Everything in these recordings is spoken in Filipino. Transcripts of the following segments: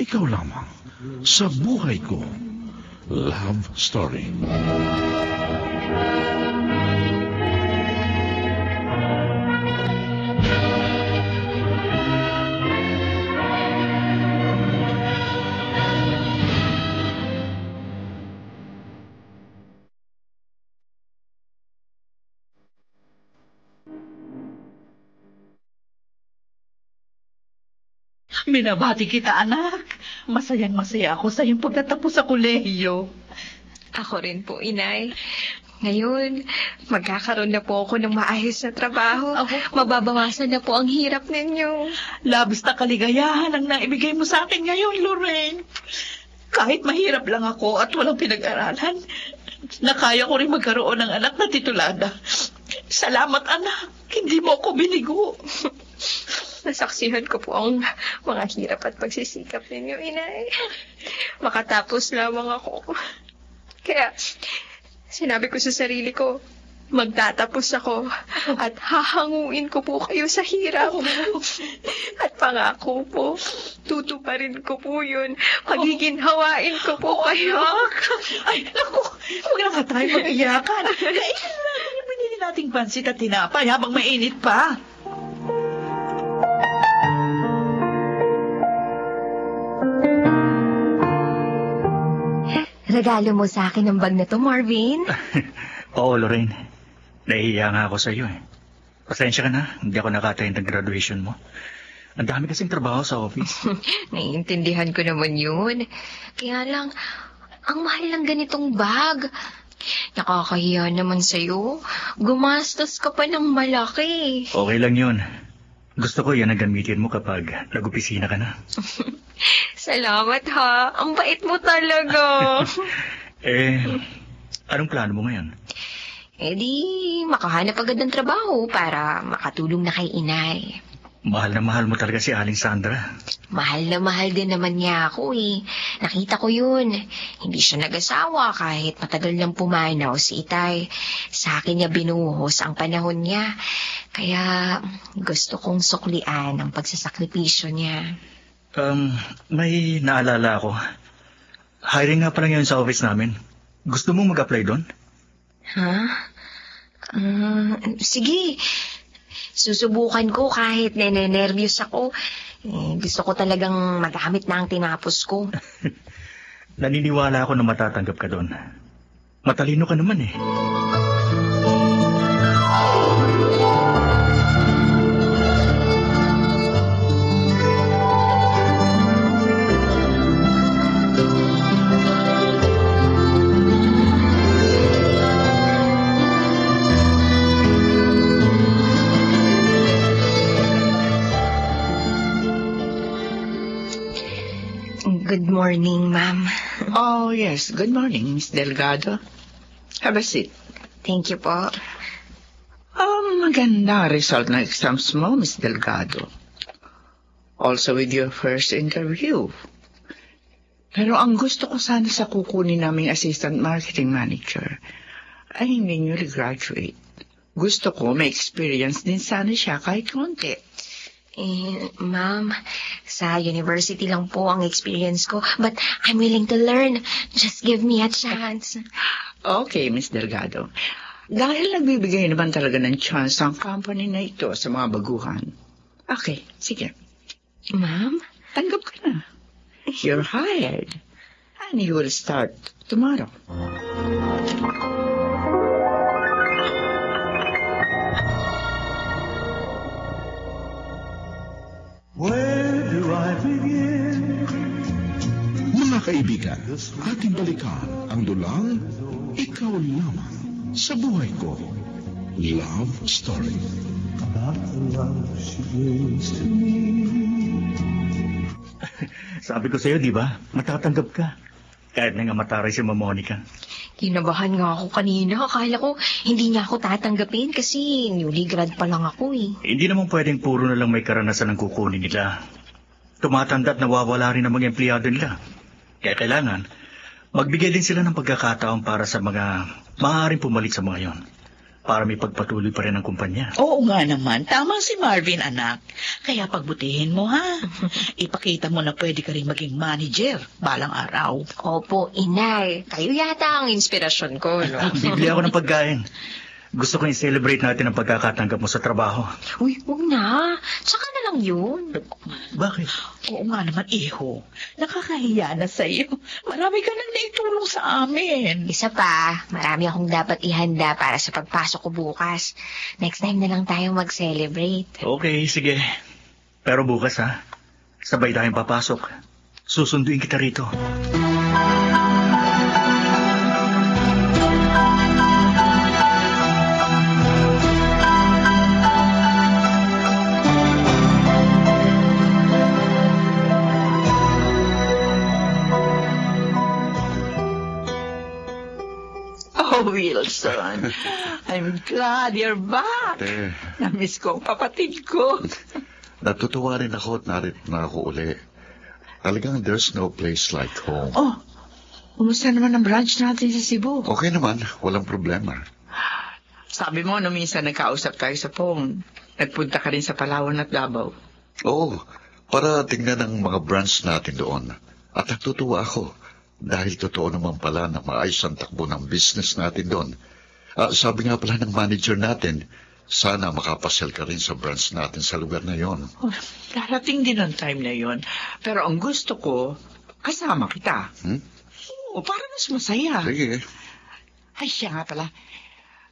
ikaw lamang, sa buhay ko. Love Story. Binabati kita, anak. Masayang-masaya ako sa iyong pagtatapos sa kolehiyo. Ako rin po, Inay. Ngayon, magkakaroon na po ako ng maayos na trabaho. Mababawasan na po ang hirap ninyo. Labis na kaligayahan ang naibigay mo sa akin ngayon, Lorraine. Kahit mahirap lang ako at walang pinag-aralan, nakaya ko rin magkaroon ng anak na titulada. Salamat, anak. Hindi mo ako binigo. Nasaksihan ko po ang mga hirap at pagsisikap ninyo, Inay. Makatapos lamang ako. Kaya, sinabi ko sa sarili ko, magtatapos ako at hahanguin ko po kayo sa hirap. At pangako po, tutuparin ko po yun. Pagiginhawain ko po kayo. Ay, naku, huwag na nga tayo mag-iyakan. Kailan natin yung binili nating pansit at tinapay habang mainit pa? Regalo mo sa akin ang bag na to, Marvin? Oo, Lorraine. Nahihiya nga ako sa iyo eh. Pasensya ka na, hindi ako nakatayin ng graduation mo. Ang dami kasing trabaho sa office. Naiintindihan ko naman yun. Kaya lang, ang mahal ng ganitong bag. Nakakahiya naman sa'yo. Gumastos ka pa ng malaki. Okay lang yun. Gusto ko yan ang gamitin mo kapag nag-opisina ka na. Salamat ha. Ang bait mo talaga. Anong plano mo ngayon? Di makahanap agad ng trabaho para makatulong na kay Inay. Mahal na mahal mo talaga si Aling Sandra. Mahal na mahal din naman niya ako eh. Nakita ko yun. Hindi siya nag-asawa kahit matagal nang pumanaw si Itay. Sa akin niya binuhos ang panahon niya. Kaya gusto kong suklian ang pagsasakripisyo niya. May naalala ako. Hiring nga pala ngayon sa office namin. Gusto mong mag-apply doon? Ha? Sige. Susubukan ko kahit nene-nervyos ako. Gusto ko talagang magamit na ang tinapos ko. Naniniwala ako na matatanggap ka doon. Matalino ka naman eh. Good morning, ma'am. Oh, yes. Good morning, Miss Delgado. Have a seat. Thank you po. Maganda result ng exams mo, Miss Delgado. Also with your first interview. Pero ang gusto ko sana sa kukunin naming assistant marketing manager ay hindi newly graduate. Gusto ko may experience din sana siya kahit konti. Ma'am, sa university lang po ang experience ko, but I'm willing to learn. Just give me a chance. Okay, Miss Delgado. Dahil nagbibigay naman talaga ng chance ang company na ito sa mga baguhan. Okay, sige. Ma'am? Tanggap ka na. You're hired. And you will start tomorrow. Where do I begin? Mga kaibigan, ating balikan ang dulang Ikaw Lamang sa Buhay Ko. Love Story. About the love she brings to me. Sabi ko sa'yo, di ba? Matatanggap ka. Kahit na nga mataray si Ma'am Monica. Kinabahan nga ako kanina. Akala ko hindi niya ako tatanggapin kasi newly grad pa lang ako eh. Hindi naman pwedeng puro na lang may karanasan ang kukunin nila. Tumatanda at nawawala rin ang mga empleyado nila. Kaya kailangan, magbigay din sila ng pagkakataon para sa mga maaaring pumalit sa mga yon. para may pagpatuloy pa rin ang kumpanya. Oo nga naman, tama si Marvin, anak. Kaya pagbutihin mo, ha? Ipakita mo na pwede ka rin maging manager balang araw. Opo, inay. Kayo yata ang inspirasyon ko, no? Bibili ako ng pagkain. Gusto ko i-celebrate natin ang pagkakatanggap mo sa trabaho. Uy, huwag na. Saka na lang yun. Bakit? Oo nga naman, iho. Nakakahiya na sa'yo. Marami ka nang naitulong sa amin. Isa pa, marami akong dapat ihanda para sa pagpasok ko bukas. Next time na lang tayo mag-celebrate. Okay, sige. Pero bukas ha, sabay tayong papasok. Susunduin kita rito. Oh, Wilson. I'm glad you're back. Ate, Namiss ko ang kapatid ko. natutuwa rin ako at narito na ako uli. Talagang there's no place like home. Oh, kumusta naman ang branch natin sa Cebu? Okay naman, walang problema. Sabi mo, no, minsan nagkausap tayo sa phone. Nagpunta ka rin sa Palawan at Davao. Oo, para tingnan ang mga branch natin doon. At natutuwa ako. Dahil totoo naman pala na maayos ang takbo ng business natin doon. Sabi nga pala ng manager natin, sana makapasyal ka rin sa branch natin sa lugar na yon. Oh, darating din ang time na yon. Pero ang gusto ko, kasama kita. Oo, para mas masaya. Sige. Ay, siya nga pala.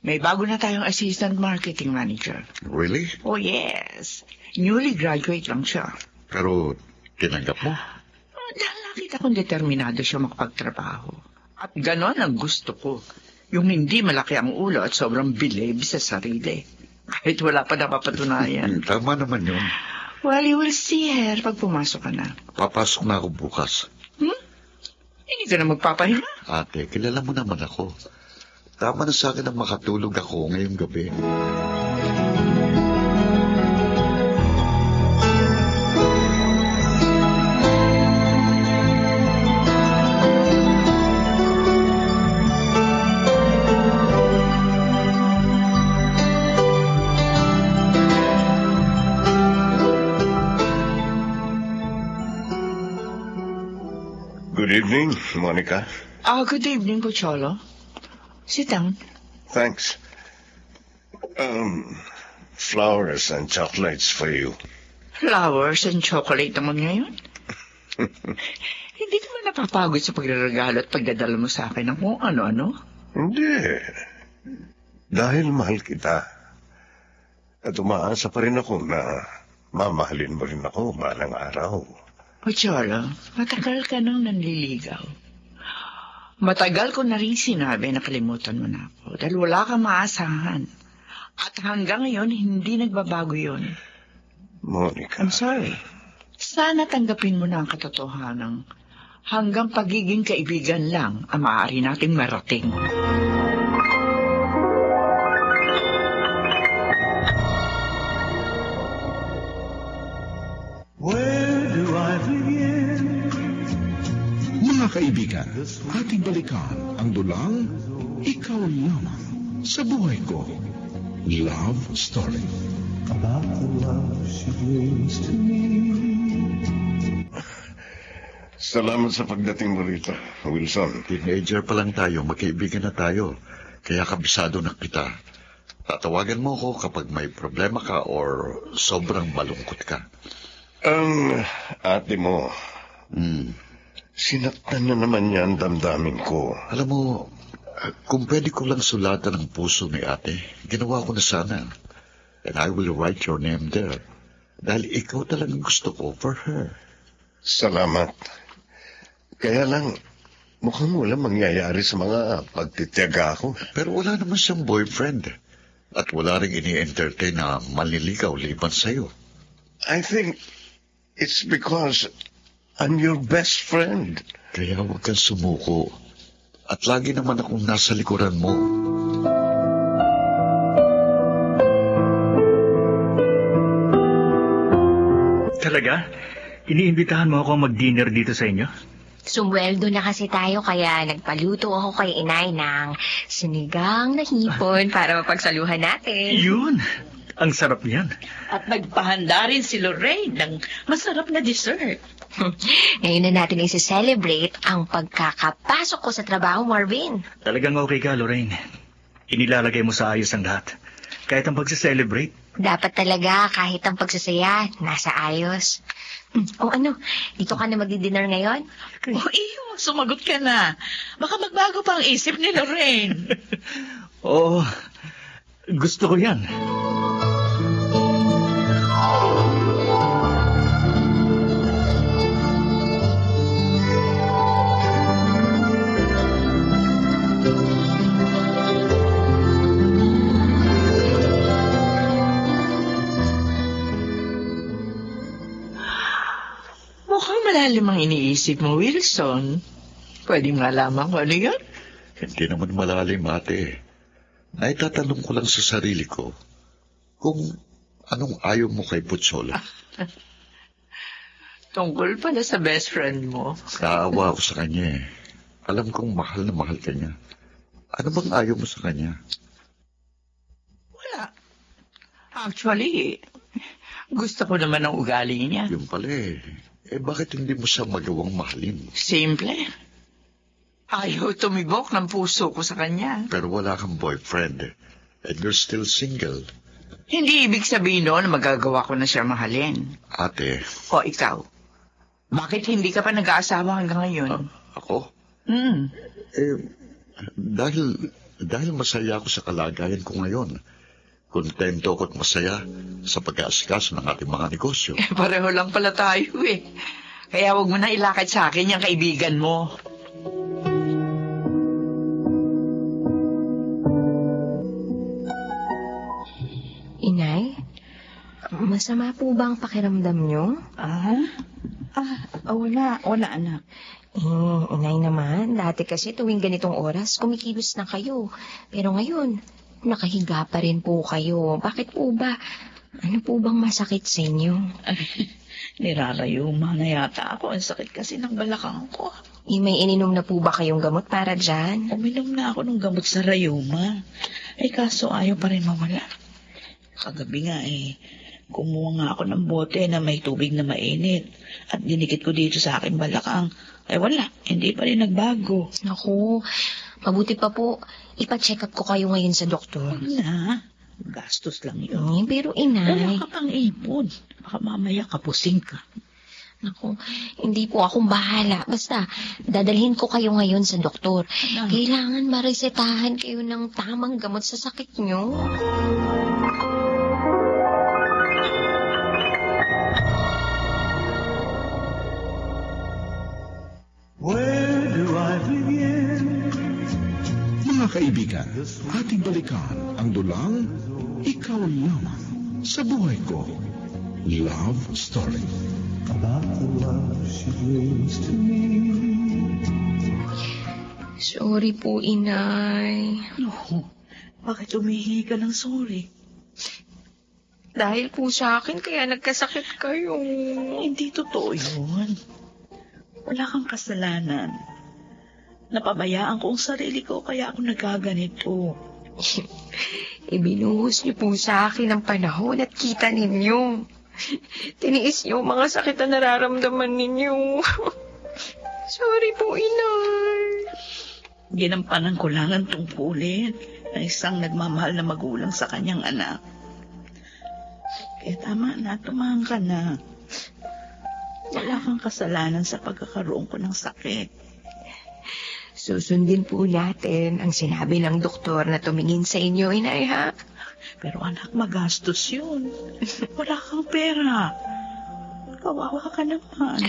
May bago na tayong assistant marketing manager. Really? Oh, yes. Newly graduate lang siya. Pero tinanggap mo? Dahil nakita kong determinado siya makapagtrabaho. At ganon ang gusto ko. Yung hindi malaki ang ulo at sobrang bilib sa sarili. Kahit wala pa napapatunayan. Tama naman yun. Well, you will see her pag pumasok ka na. Papasok na ako bukas. Hindi ka na magpapahinga. Ate, kilala mo naman ako. Tama na sa akin ang makatulog ako ngayong gabi. Good evening, Monica. Good evening, Pocholo. Sit down. Thanks. Flowers and chocolates for you. Flowers and chocolate naman ngayon. Hindi ka man napapagod sa pagregalo at pagdadala mo sa akin ng kung ano-ano? Hindi. Dahil mahal kita. At umaasa pa rin ako na mamahalin mo rin ako balang araw. Pocholo, matagal ka nang nanliligaw. Matagal ko na rin sinabi na kalimutan mo na ako dahil wala kang maasahan. At hanggang ngayon, hindi nagbabago yun. Monica. I'm sorry. Sana tanggapin mo na ang katotohanan. Hanggang pagiging kaibigan lang ang maaari nating marating. Where do I begin? Mga kaibigan, ating balikan ang dulang Ikaw Lamang sa Buhay Ko. Love Story. About the love she brings to me. Salamat sa pagdating mo rito, Wilson. Teenager pa lang tayo, magkaibigan na tayo. Kaya kabisado na kita. Tatawagan mo ko kapag may problema ka or sobrang malungkot ka. Ang ate mo, sinaktan na naman niya ang damdamin ko. Alam mo, kung pwede ko lang sulatan ang puso ni ate, ginawa ko na sana. And I will write your name there. Dahil ikaw talagang gusto ko for her. Salamat. Kaya lang, mukhang wala mangyayari sa mga pagtitiyaga ko. Pero wala naman siyang boyfriend. At wala rin ini-entertain na manliligaw liban sa'yo. I think it's because I'm your best friend. Kaya huwag kang sumuko. At lagi naman akong nasa likuran mo. Talaga? Iniimbitahan mo ako mag-dinner dito sa inyo? Sumweldo na kasi tayo kaya nagpaluto ako kay inay ng sinigang na hipon para mapagsaluhan natin. Yun! Ang sarap niyan. At nagpahanda rin si Lorraine ng masarap na dessert. Ngayon na natin isi-celebrate ang pagkakapasok ko sa trabaho, Marvin. Talagang okay ka, Lorraine. Inilalagay mo sa ayos ang lahat. Kahit ang pagsa-celebrate. Dapat talaga kahit ang pagsasaya, nasa ayos. O ano, dito ka na magdi-dinner ngayon? Oh, iyo, sumagot ka na. Baka magbago pa ang isip ni Lorraine. Oo, gusto ko yan. Mukhang malalim ang iniisip mo, Wilson. Pwede malaman ko ano yun? Hindi naman malalim, ate. Naitatanong ko lang sa sarili ko kung anong ayaw mo kay Putsol. Tungkol pala sa best friend mo. Naawa ako sa kanya eh. Alam kong mahal na mahal ka niya. Ano bang ayaw mo sa kanya? Wala. Actually, gusto ko naman ang ugali niya. Yung pala eh. Bakit hindi mo siya magawang mahalin? Simple. Ayaw tumibok ng puso ko sa kanya. Pero wala kang boyfriend and you're still single. Hindi ibig sabihin noon na magagawa ko na siya mahalin. Ate. O ikaw, bakit hindi ka pa nag-aasawa hanggang ngayon? Ako? Dahil masaya ako sa kalagayan ko ngayon. Kontento ako at masaya sa pag-aasikaso ng ating mga negosyo. Pareho lang pala tayo eh. Kaya huwag mo na ilakad sa akin yung kaibigan mo. Inay, masama po ba ang pakiramdam niyo? Wala anak. Inay naman, dati kasi tuwing ganitong oras, kumikilos na kayo. Pero ngayon, nakahiga pa rin po kayo. Bakit po ba? Ano po bang masakit sa inyo? Nirarayuma na yata ako. Ang sakit kasi ng balakang ko. May ininom na po ba kayong gamot para dyan? Uminom na ako ng gamot sa rayuma. Kaso ayaw pa rin mawala. Kagabi nga kumuha nga ako ng bote na may tubig na mainit. At dinikit ko dito sa aking balakang. Wala, hindi pa rin nagbago. Naku, mabuti pa po, ipa-check up ko kayo ngayon sa doktor. Na, gastos lang yun. Pero inay... Wala ka pang ipon. Baka mamaya kapusing ka. Naku, hindi po akong bahala. Basta, dadalhin ko kayo ngayon sa doktor. Kailangan maresetahan kayo ng tamang gamot sa sakit nyo. Where do I begin? Mga kaibigan, ating balikan ang dulang Ikaw Lamang sa Buhay Ko. Love Story. About the love she brings to me. Sorry po, inay. No, bakit umihi ka ng sorry? Dahil po sa akin, kaya nagkasakit kayo. Hindi totoo yun. Wala kang kasalanan. Napabayaan ko ang sarili ko kaya ako nagkaganito. Ibinuhos niyo po sa akin ang panahon at kita ninyo. Tiniis niyo mga sakit na nararamdaman ninyo. Sorry po, inay. Ginampanan ko lang ang tungkulin ng isang nagmamahal na magulang sa kanyang anak. Kaya tama na, tumahang ka na. Wala kang kasalanan sa pagkakaroon ko ng sakit. Susundin po natin ang sinabi ng doktor na tumingin sa inyo, inay, ha? Pero anak, magastos yun. Wala kang pera. Kawawa ka naman.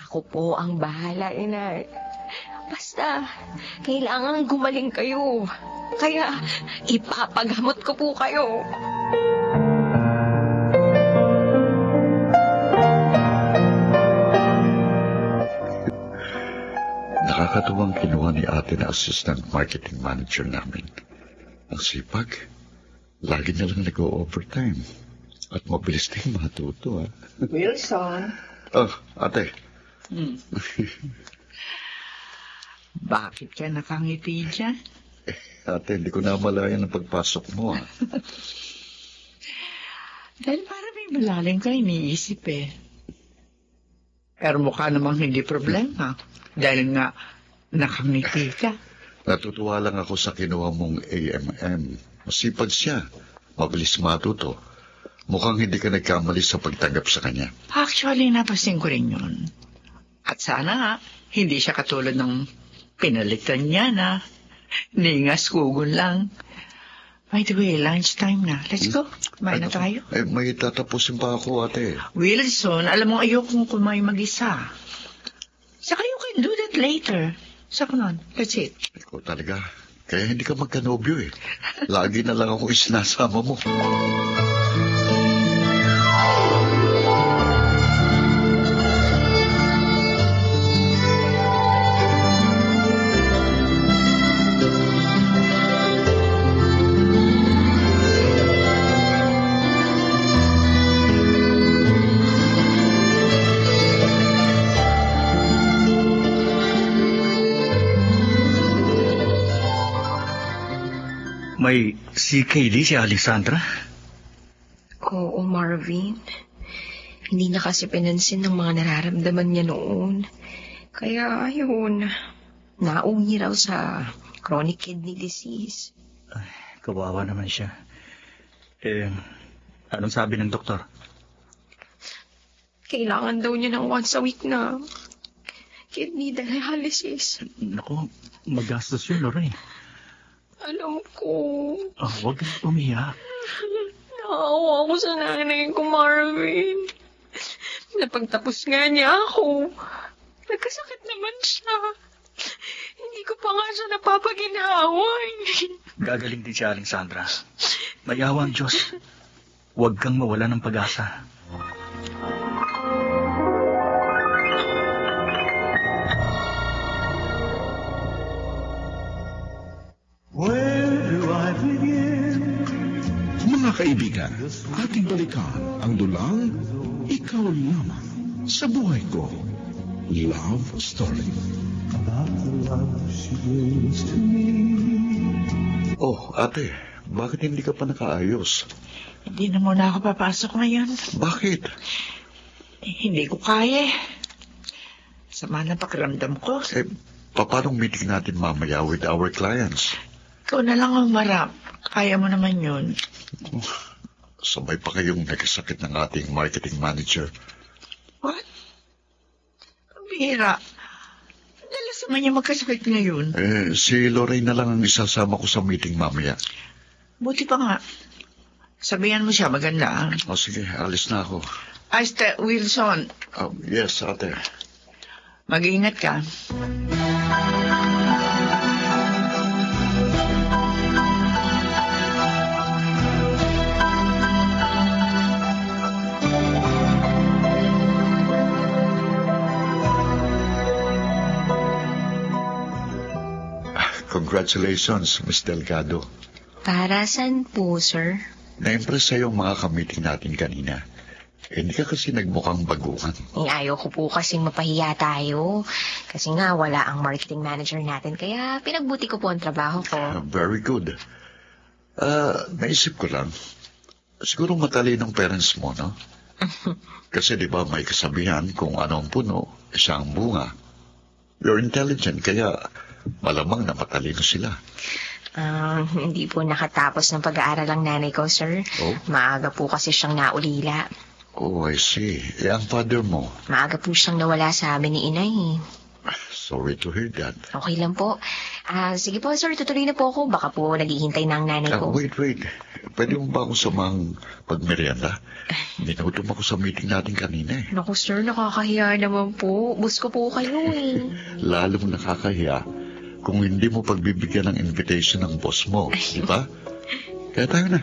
Ako po ang bahala, inay. Basta, kailangan gumaling kayo. Kaya, ipapagamot ko po kayo. Nakakatuwang kinuha ni ate na assistant marketing manager namin. Ang sipag, lagi na lang nag-o-overtime. At mabilis din matuto, Wilson. Oh, ate, Bakit ka nakangiti dyan? Ate, hindi ko namalayan ang pagpasok mo. Dahil para may malalim ka iniisip eh. Pero mukha namang hindi problema. Dahil nga nakangiti ka. Natutuwa lang ako sa kinuha mong AMM. Masipag siya. Mabilis matuto. Mukhang hindi ka nagkamali sa pagtanggap sa kanya. Actually, napasin ko rin yun. At sana nga, hindi siya katulad ng pinalitan niya na ningas kugon lang. By the way, lunchtime na. Let's go. Kumain na tayo. May tatapusin pa ako, ate. Wilson, alam mo ayokong kumain mag-isa. Saka you can do that later. Saka nun, that's it. Ikaw talaga. Kaya hindi ka magkanobyo eh. Lagi na lang ako isinasama mo. May CKD si Alexandra? Oo, Marvin. Hindi na kasi pinansin ng mga nararamdaman niya noon. Kaya, ayun, nauwi raw sa chronic kidney disease. Ay, kawawa naman siya. Anong sabi ng doktor? Kailangan daw niya ng once a week na kidney dialysis. Naku, magastos yun, Lorraine. Alam ko. Huwag kang umiyak. Naawa ako sa nanay ko, Marvin. Napagtapos nga niya ako. Nagkasakit naman siya. Hindi ko pa nga siya napapaginhawa. Gagaling din si Alexandra. May awa ang Diyos. Huwag kang mawala ng pag-asa. Mga kaibigan, ating balikan ang dulang Ikaw Lamang sa Buhay Ko. Love Story. About the love she brings to me. Oh, ate, bakit hindi ka pa nakaayos? Hindi na muna ako papasok ngayon. Bakit? Hindi ko kaya. Sama na pakiramdam ko. Paano meeting natin mamaya with our clients? Ikaw na lang ang marap. Kaya mo naman yun. Sabay pa kayong nagkasakit ng ating marketing manager. What? Ang bihira. Dalas naman niya magkasakit ngayon. Si Lorraine na lang ang isasama ko sa meeting mamaya. Buti pa nga. Sabihan mo siya, maganda. Sige, alis na ako. Wilson. Yes, ate. Mag-iingat ka. Congratulations, Miss Delgado. Para saan po, sir? Na-impress sa'yo ang mga ka-meeting natin kanina. Hindi ka kasi nagmukhang baguhan. Ayaw ko po kasing mapahiya tayo. Kasi nga, wala ang marketing manager natin. Kaya pinagbuti ko po ang trabaho ko. Very good. Naisip ko lang, siguro matalinong parents mo, no? Kasi di ba may kasabihan kung ano ang puno, siya ang bunga. You're intelligent, kaya malamang na matalino sila. Hindi po nakatapos ng pag-aaral ang nanay ko, sir. Oh? Maaga po kasi siyang naulila. Oh, I see. Ang father mo? Maaga po siyang nawala sa amin ni inay. Sorry to hear that. Okay lang po. Sige po, sir, tutuloy na po ako. Baka po naghihintay na ang nanay ko. Wait. Pwede mo ba akong samang pagmerienda? Minutom ako sa meeting natin kanina eh. Naku, sir, nakakahiya naman po. Bus ko po kayo eh. Lalong nakakahiya kung hindi mo pagbibigyan ng invitation ng boss mo, di ba? Kaya tayo na.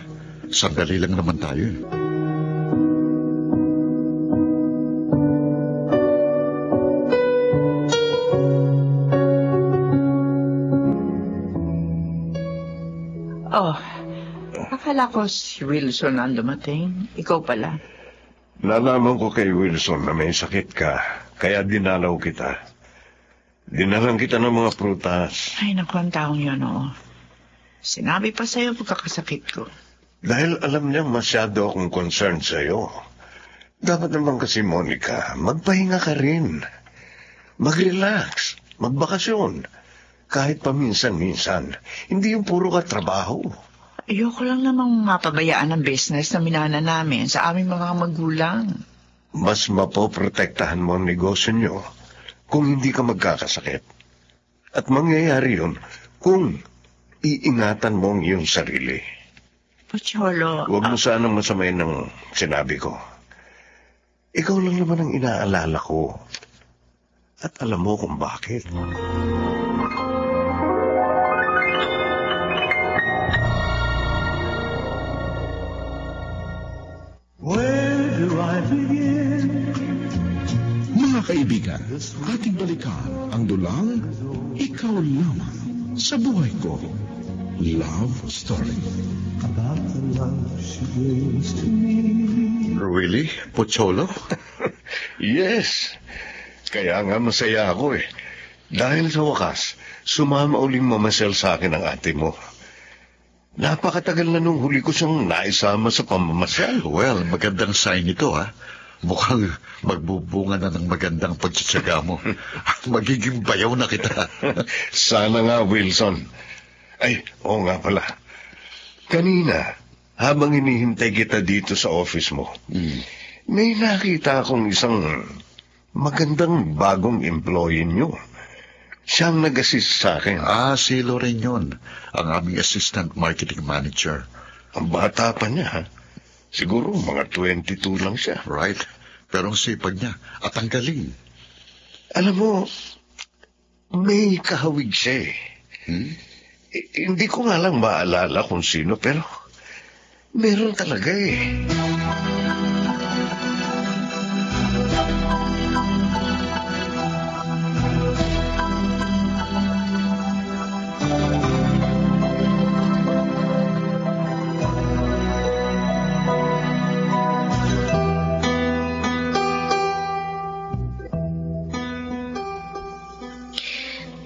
Sandali lang naman tayo eh. Akala ko si Wilson ang dumating. Ikaw pala. Nalaman ko kay Wilson na may sakit ka. Kaya dinalaw kita. Dinalang kita ng mga prutas. Ay, naku, ang taong yun, oo. Sinabi pa sa'yo pagkakasakit ko. Dahil alam niya masyado akong concerned sa'yo. Dapat naman kasi, Monica, magpahinga ka rin. Mag-relax, magbakasyon. Kahit paminsan-minsan, hindi yung puro ka trabaho. Ayoko lang namang mapabayaan ang business na minana namin sa aming mga magulang. Mas mapoprotektahan mo ang negosyo nyo kung hindi ka magkakasakit. At mangyayari yun kung iingatan mo ang iyong sarili. Pocholo, Huwag mo sanang masamayin ng sinabi ko. Ikaw lang naman ang inaalala ko. At alam mo kung bakit. Where do I begin? Mga kaibigan, ating balikan ang dulang Ikaw Lamang sa Buhay Ko. Love Story. About the love she brings to me. Really? Pocholo? Yes. Kaya nga masaya ako eh. Dahil sa wakas, sumama uling mamasyal sa akin ang ate mo. Napakatagal na nung huli ko siyang naisama sa pamamasyal. Well, magandang sign ito, ha? Mukhang magbubunga na ng magandang pagtsatsaga mo. At magiging bayaw na kita. Sana nga, Wilson. Ay, oo nga pala. Kanina, habang hinihintay kita dito sa office mo, may nakita akong isang magandang bagong employee nyo. Siyang nag-assist sa akin. Si Lorraine yun, ang aming assistant marketing manager. Ang bata pa niya, ha? Siguro mga 22 lang siya. Right? Pero ang sipag niya at ang galing. Alam mo, may kahawig siya eh. Hindi ko nga lang maalala kung sino, pero meron talaga eh.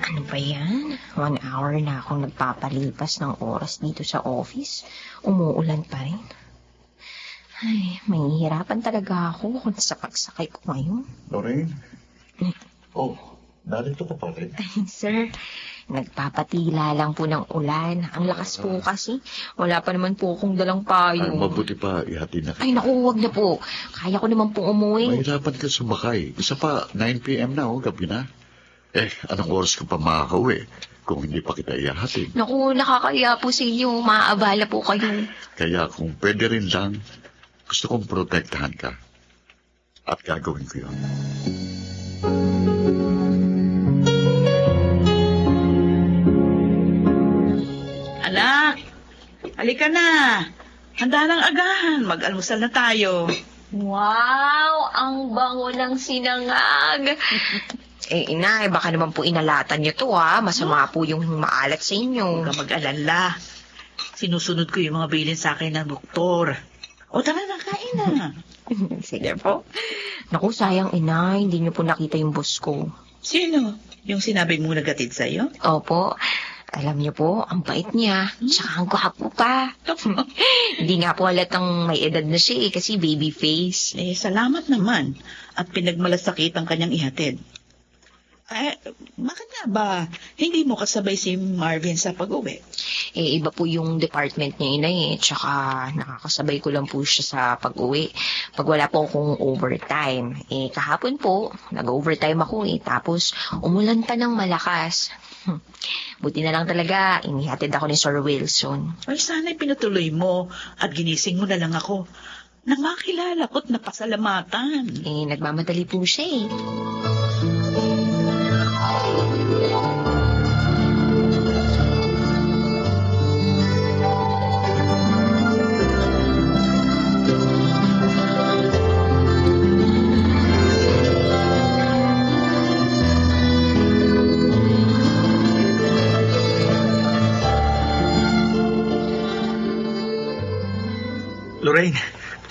Ano ba yan? 1 hour na akong nagpapalipas ng oras dito sa office. Umuulan pa rin. Ay, mahihirapan talaga ako kung sa pagsakay ko ngayon. Lorraine? Oh, narito ka pa rin. Ay, sir, nagpapatila lang po ng ulan. Ang lakas po kasi. Wala pa naman po akong dalang payo. Mabuti pa, ihati na Ay, kita. naku, wag na po. Kaya ko naman po umuwi. Mahirapan ka sumakay. Isa pa, 9 p.m. na, gabi na. Anong oras ka pa makakauwi kung hindi pa kita ihahatid? Naku, nakakaya po sa inyo. Maaabala po kayo. Kaya kung pwede rin lang, gusto kong protektahan ka. At gagawin ko yun. Anak, halika na. Handa ng agahan. Mag-almusal na tayo. Wow, ang bango ng sinangag. Inay, baka naman po inalatan niyo to, ha? Masama po yung maalat sa inyo. Huwag ka mag-alala. Sinusunod ko yung mga bilin sa akin ng doktor. O tara na, kain na. Sige po. Naku, sayang, inay. Hindi niyo po nakita yung boss ko. Sino? Yung sinabi mo nagatid sa'yo? Opo. Alam niyo po, ang bait niya. Tsaka ang gwapo pa. Hindi nga po halatang may edad na siya kasi baby face. Salamat naman. At pinagmalasakit ang kanyang ihatid. Bakit nga ba hindi mo kasabay si Marvin sa pag-uwi? Iba po yung department niya, inay. Tsaka nakakasabay ko lang po siya sa pag-uwi. Pag wala po akong overtime. Kahapon po, nag-overtime ako Tapos umulan pa ng malakas. Buti na lang talaga, inihatid ako ni Sir Wilson. Ay, sana'y pinutuloy mo at ginising mo na lang ako. Nang makilala ko't napasalamatan. Nagmamadali po siya Lorraine,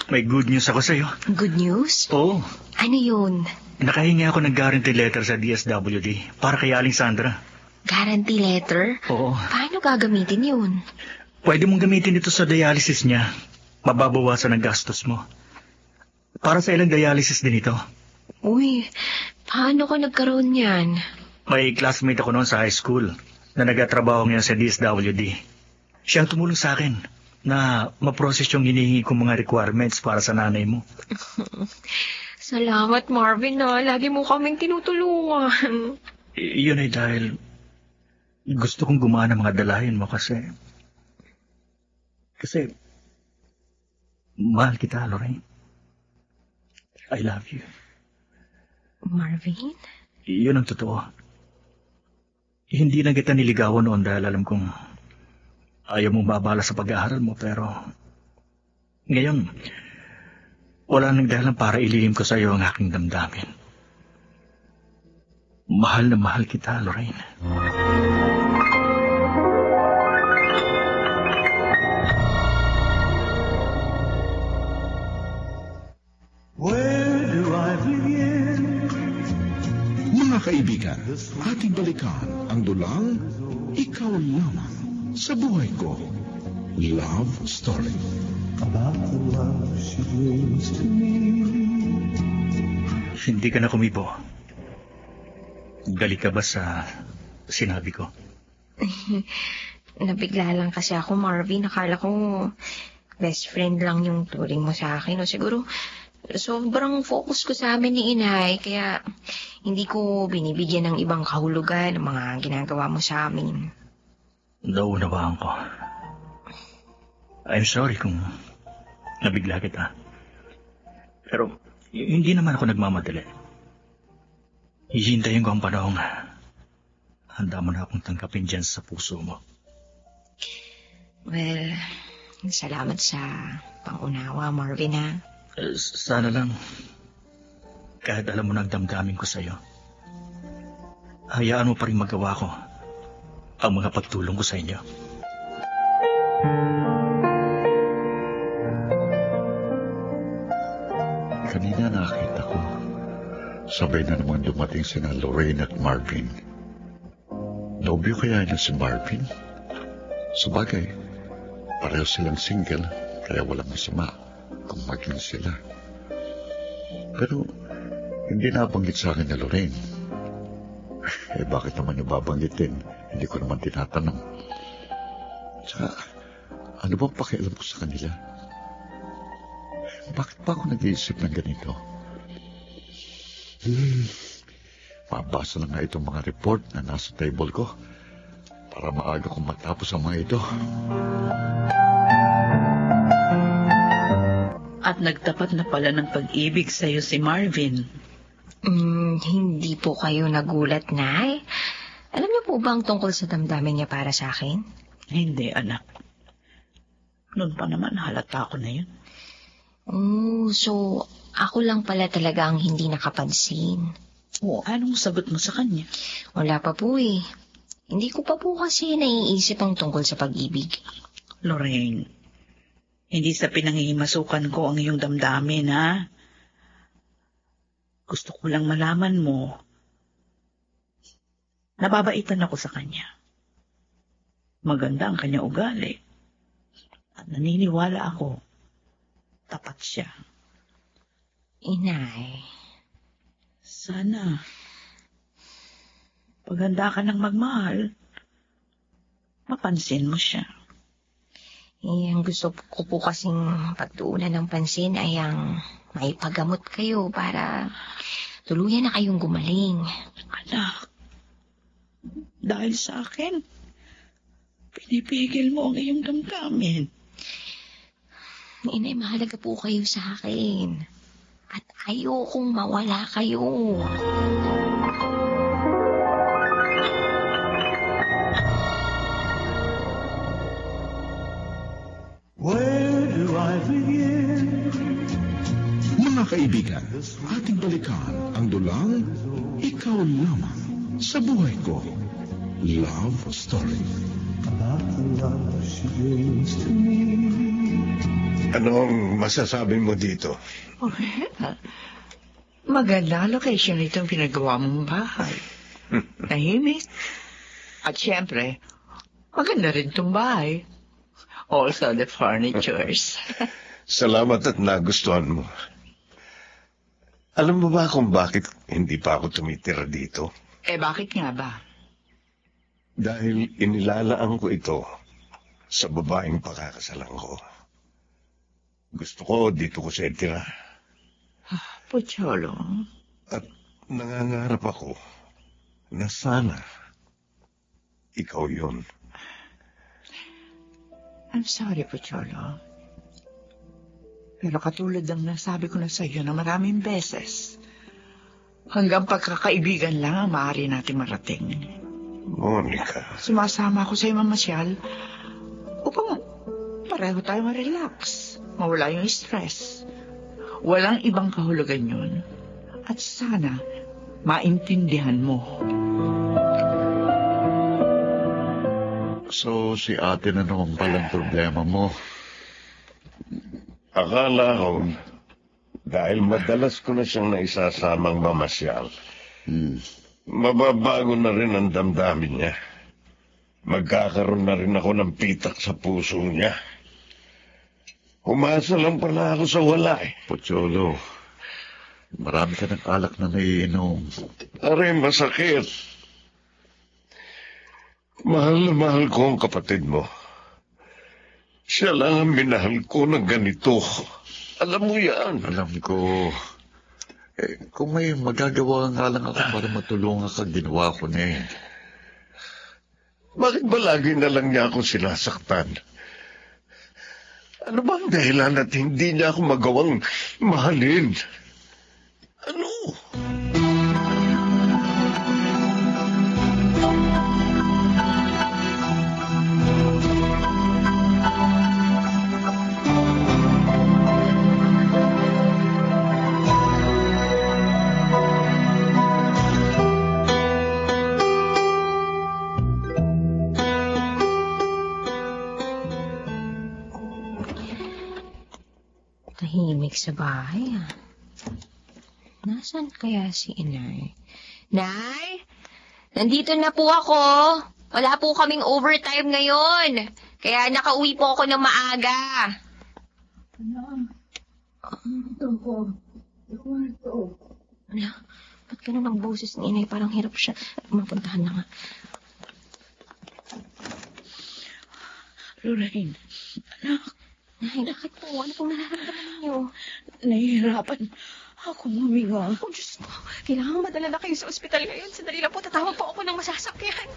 may good news ako sa'yo. Good news? Oo. Ano yun? nakahingi ako ng guarantee letter sa DSWD para kay Aling Sandra. Guarantee letter? Oo. Paano gagamitin yun? Pwede mong gamitin ito sa dialysis niya. Mababawasan ang gastos mo. Para sa ilang dialysis din ito. Uy, paano ka nagkaroon yan? May classmate ako noon sa high school na nagtatrabaho ngayon sa DSWD. Siya ang tumulong sa akin na ma-process yung hinihingi kong mga requirements para sa nanay mo. Salamat, Marvin, na lagi mo kaming tinutulungan. Yun ay dahil gusto kong gumana mga dalahin mo kasi mahal kita, Lorraine. I love you. Marvin? Yun ang totoo. Hindi na kita niligawan noon dahil alam kong ayaw mong mabala sa pag-aaral mo, pero ngayon, wala nang dahilan para ilihim ko sa iyo ang aking damdamin. Mahal na mahal kita, Lorraine. Where do I begin? Mga kaibigan, ating balikan ang dulang Ikaw Lamang sa Buhay Ko. Love Story. About the love she brings to me. Hindi ka na kumibo. Galit ka ba sa sinabi ko? Nabigla lang kasi ako, Marvin. Akala ko best friend lang yung turing mo sa akin. O siguro, sobrang focus ko sa amin ni Inay. Kaya hindi ko binibigyan ng ibang kahulugan ng mga ginagawa mo sa amin. Naunawaan ko. I'm sorry kung nabigla kita. Pero hindi naman ako nagmamadali. Hihintayin ko ang panahon. Handa mo na akong tanggapin dyan sa puso mo. Well, salamat sa pangunawa, Marvin, ha? Sana lang, kahit alam mo nagdamdamin ko sa'yo, hayaan mo pa rin magawa ko ang mga pagtulong ko sa inyo. Kanina nakita ko, sabay na naman dumating sina Lorraine at Marvin. Nobyo kaya niya si Marvin? Sabagay, pareho silang single, kaya walang masama kung maging sila. Pero hindi nabanggit sa akin ni Lorraine. Bakit naman niya babanggitin? Hindi ko naman tinatanong. Tsaka, ano bang pakialam ko sa kanila? Bakit pa ako nag-iisip ng ganito? Mabasa na nga itong mga report na nasa table ko para maaga kong matapos ang mga ito. At nagtapat na pala ng pag-ibig sa'yo si Marvin. Hindi po kayo nagulat, Nay. Alam niyo po ba ang tungkol sa damdamin niya para sa akin? Hindi, anak. Noon pa naman halata ko na yun. So ako lang pala talaga ang hindi nakapansin. Anong sagot mo sa kanya? Wala pa po eh. Hindi ko pa po kasi naiisip ang tungkol sa pag-ibig. Lorraine, hindi sa pinangihimasukan ko ang iyong damdamin, ha? Gusto ko lang malaman mo. Nababaitan ako sa kanya. Maganda ang kanya ugali. At naniniwala ako. Tapat siya. Inay. Sana. Paghanda ka ng magmahal, mapansin mo siya. Ang gusto ko po kasing pagtuunan ng pansin ay ang maipagamot kayo para tuluyan na kayong gumaling. Anak, dahil sa akin, pinipigil mo ang iyong damdamin. Inay, mahalaga po kayo sa akin. At ayokong mawala kayo. Where do I begin? Mga kaibigan, ating balikan ang dulang Ikaw Lamang sa Buhay Ko. Love Story. About the love she brings to me. Anong masasabi mo dito? Maganda location itong pinagawa mong bahay. Tahimik. At syempre, maganda rin itong bahay. Also the furnitures. Salamat at nagustuhan mo. Alam mo ba kung bakit hindi pa ako tumitira dito? Bakit nga ba? Dahil inilalaan ko ito sa babaeng pakakasalan ko. Gusto ko dito ko siya tira. Pocholo. At nangangarap ako na sana ikaw yun. I'm sorry, Pocholo. Pero katulad ng nasabi ko na sa iyo na maraming beses, hanggang pagkakaibigan lang ang maaari natin marating. Monica. Sumasama ako sa iyo mamasyal upang pareho tayo ma-relax, mawala yung stress. Walang ibang kahulugan yun. At sana maintindihan mo. So, si ate na naman palang problema mo. Akala ko, dahil madalas ko na siyang naisasamang mamasyal, mababago na rin ang damdamin niya. Magkakaroon na rin ako ng pitak sa puso niya. Umasa lang pala ako sa wala eh. Pocholo, marami ka ng alak na naiinom. Aray, masakit. Mahal na mahal ko ang kapatid mo. Siya lang ang minahal ko ng ganito. Alam mo yan. Alam ko. Kung may magagawa nga lang ako para matulungan ka, ginawa ko na eh. Bakit ba lagi na lang niya ako sinasaktan? Ano ba ang dahilan at hindi niya ako magawang mahalin? Ano? Tahimik sa bahay, ah. Nasaan kaya si Inay? Nay? Nandito na po ako. Wala po kaming overtime ngayon. Kaya nakauwi po ako ng maaga. Ala, ba't ganun ang boses ni Inay? Parang hirap siya. Mapuntahan na nga. Lorraine, anak, Nay, bakit po? Ano pong nararamdaman ninyo? nahihirapan ako huminga. Oh, Diyos ko. Kailangan madala na kayo sa ospital ngayon. Sandali lang po, tatawag po ako ng masasakyan.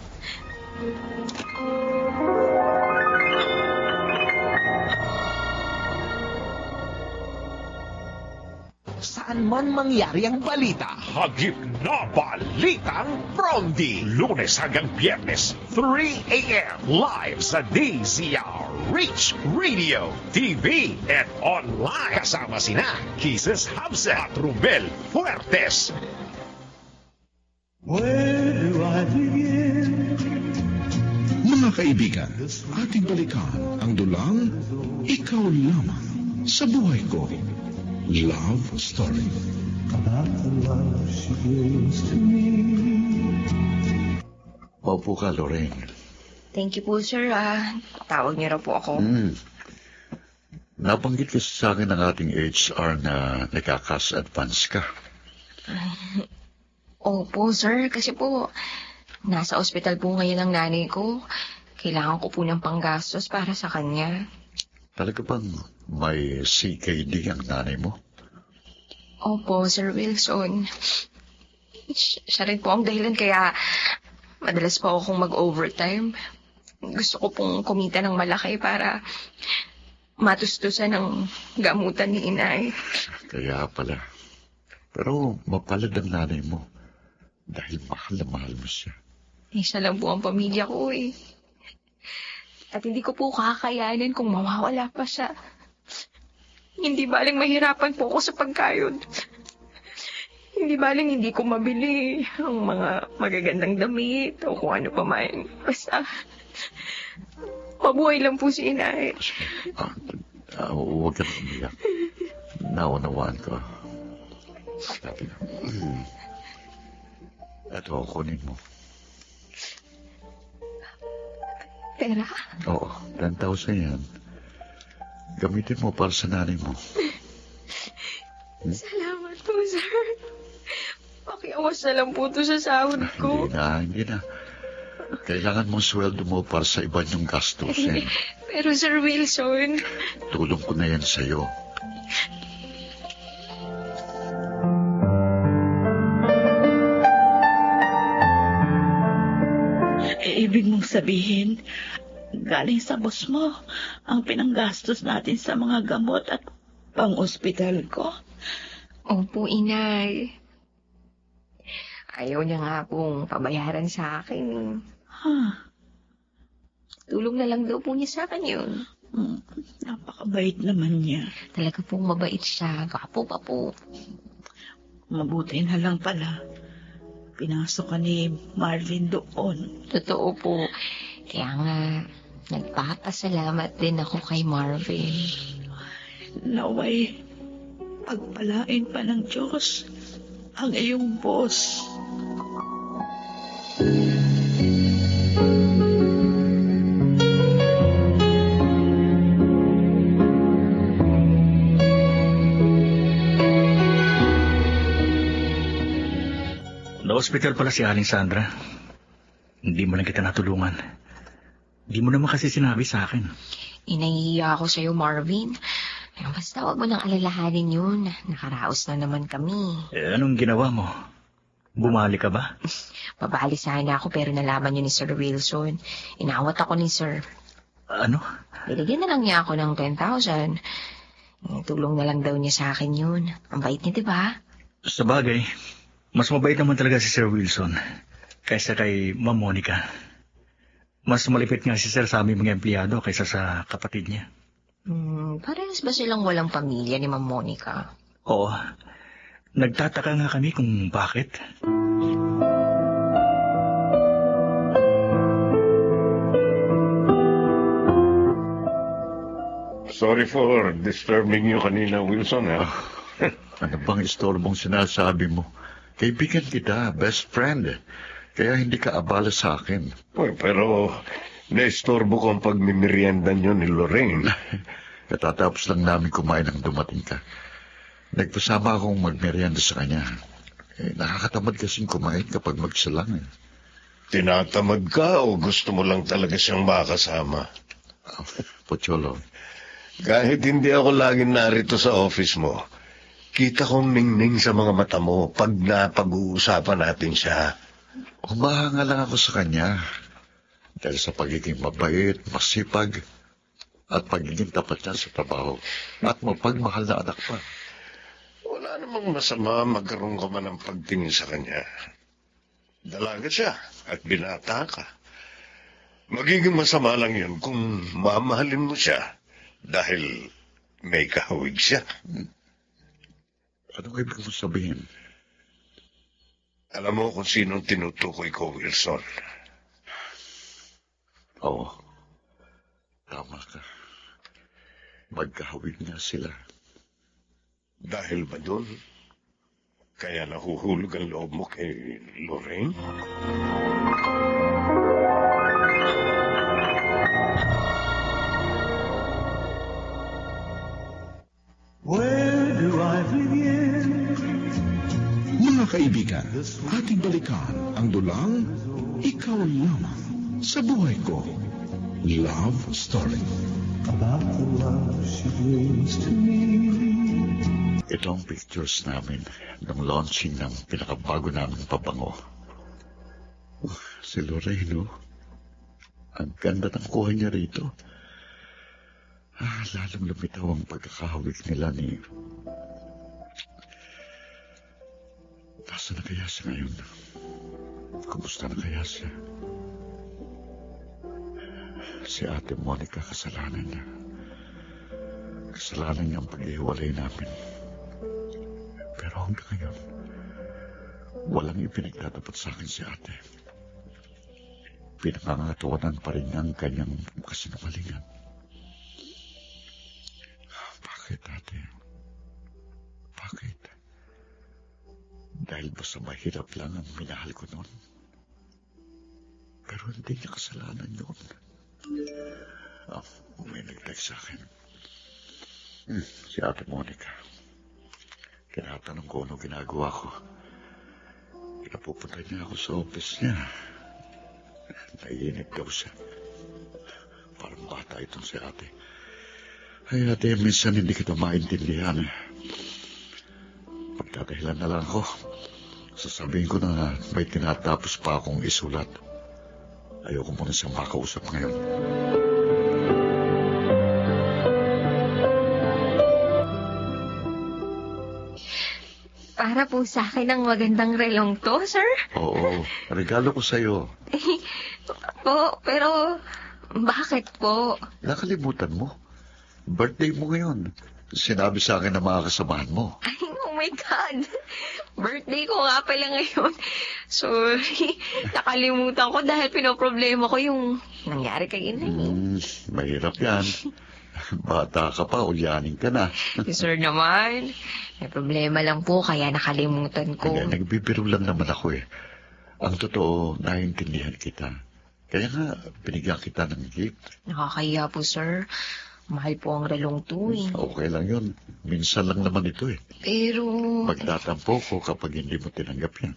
Saan man mangyari ang balita, hagip na Balitang Frondi. Lunes hanggang Biyernes, 3 a.m. live sa DZR, Reach Radio, TV, and online. Kasama sina Kisses Habsen at Rumel Fuertes. Where do I begin? Mga kaibigan, ating balikan ang dulang Ikaw Lamang sa Buhay Ko. Love Story. About the love she gives to me. Paupo ka, Lorraine. Thank you po, sir. Tawag niyo raw po ako. Nabanggit kasi sa akin ng ating HR na nagkakas advance ka. Opo, sir. Kasi po, nasa ospital po ngayon ang nanay ko. Kailangan ko po ng panggastos para sa kanya. Talaga bang may CKD ang nanay mo? Opo, Sir Wilson. Siya rin po ang dahilan kaya madalas po akong mag-overtime. Gusto ko pong kumita ng malaki para matustusan ng gamutan ni Inay. Kaya pala. Pero mapalad ang nanay mo dahil mahal na mahal mo siya. Isa lang po ang pamilya ko eh. At hindi ko po kakayanin kung mawawala pa siya. Hindi baling mahirapan po ako sa pagkayod. Hindi baling hindi ko mabili ang mga magagandang damit o kung ano pa man. Basta, mabuhay lang po si Inay. Huwag ka na umiyak. Naunawaan ko. Ito, kunin mo. Pera? Oo, 10,000 yan. Gamitin mo para sa nanay mo. Salamat po, sir. Pakiawas na lang po ito sa sahod ko. Hindi na. Kailangan mong sweldo mo para sa iba niyong gastos. Pero Sir Wilson... Tulong ko na yan sa'yo. Ibig mong sabihin, galing sa boss mo ang pinanggastos natin sa mga gamot at pang-ospital ko? Opo, inay. Ayaw niya nga pong pabayaran sa akin. Tulong na lang daw po niya sa akin yun. Napakabait naman niya. Talaga pong mabait siya. Gwapo pa po. Mabuti na lang pala. Pinasok ka ni Marvin doon. Totoo po. Kaya nga, nagpapasalamat din ako kay Marvin. Naway, pagpalain pa ng Diyos ang iyong boss. Na-hospital pala si Aling Sandra. Hindi mo lang kita natulungan. Hindi mo naman kasi sinabi sa akin. Inahihiya ako sa'yo, Marvin. Basta wag mo nang alalahanin yun. Nakaraos na naman kami. Anong ginawa mo? Bumali ka ba? Babali sana ako pero nalaman niyo ni Sir Wilson. Inawat ako ni Sir. Ano? Binigyan na lang niya ako ng 10,000. Tulong na lang daw niya sa akin yun. Ang bait niya, diba? Sa bagay, mas mabait naman talaga si Sir Wilson kaysa kay Ma'am Monica. Mas malipit nga si Sir sa aming mga empleyado kaysa sa kapatid niya. Parehas ba silang walang pamilya ni Ma'am Monica? Oo. Nagtataka nga kami kung bakit. Sorry for disturbing you kanina, Wilson. Ano bang istorbong sinasabi mo? Kaibigan kita, best friend. Kaya hindi ka abala sa akin. Pero naistorbo ko ang pagmimerienda nyo ni Lorraine. Katatapos lang namin kumain nang dumating ka. Nagpasama akong magmerienda sa kanya. Nakakatamad kasing kumain kapag magsalang. Tinatamad ka o gusto mo lang talaga siyang makasama? Pocholo. Kahit hindi ako laging narito sa office mo, kita kong ningning sa mga mata mo pag napag-uusapan natin siya. Humahanga lang ako sa kanya. Dahil sa pagiging mabait, masipag, at pagiging tapat niya sa trabaho. At mapagmahal na anak pa. Wala namang masama magkaroon ka man ng pagtingin sa kanya. Dalaga siya at binata ka. Magiging masama lang yun kung mamahalin mo siya dahil may kahawig siya. Anong ibig mo sabihin? Alam mo kung sinong tinutukoy ko, Wilson? Oo. Tama ka. Magkahawig nga sila. Dahil ba doon? Kaya nahuhulog ang loob mo kay Lorraine? Where do I begin? Mga kaibigan, ating balikan ang dulang Ikaw Lamang sa Buhay Ko. Love Story. About the love she brings to me. Ito ang pictures namin nung launching ng pinakabago naming pabango. Si Lorraine, no? Ang ganda ng kuha niya rito. Lalong lumitaw ang pagkakahawig nila ni... Nasaan na kaya siya ngayon? Kumusta na kaya siya? Si Ate Monica, kasalanan niya. Kasalanan niya ang paghihiwalay namin. Pero hanggang ngayon, walang ipinagtatapat sa akin si Ate. Pinangangatawanan pa rin ang kanyang kasinungalingan. Bakit, Ate? Bakit? Dahil basta mahirap lang ang minahal ko noon. Pero hindi niya kasalanan yun. May nag-text sa akin. Si Ate Monica. Kinatanong ko ano ginagawa ko. Pinapupunta niya ako sa office niya. Naiinip daw siya. Parang bata itong si ate. Ay, ate, minsan hindi kita maintindihan. Pagdadahilan na lang ako. Sasabihin ko na may tinatapos pa akong isulat. Ayoko muna siyang makausap ngayon. Para po sa akin ang magandang relong to, sir. Oo, regalo ko sa'yo. Po, pero bakit po? Nakalimutan mo. Birthday mo ngayon. Sinabi sa akin ng mga kasamahan mo. Ay, oh my God. Birthday ko nga pala ngayon. Sorry, nakalimutan ko dahil pinoproblema ko yung nangyari kay Inay. Mahirap yan. Bata ka pa, ulyanin ka na. Sir naman, may problema lang po kaya nakalimutan ko. Kaya nagbibiro lang naman ako eh. Ang totoo, naiintindihan kita. Kaya nga, binigyan kita ng gift. Nakakaya po, sir. Mahal po ang relong to eh. Okay lang yun. Minsan lang naman ito eh. Pero... Magtatampo ko kapag hindi mo tinanggap yan.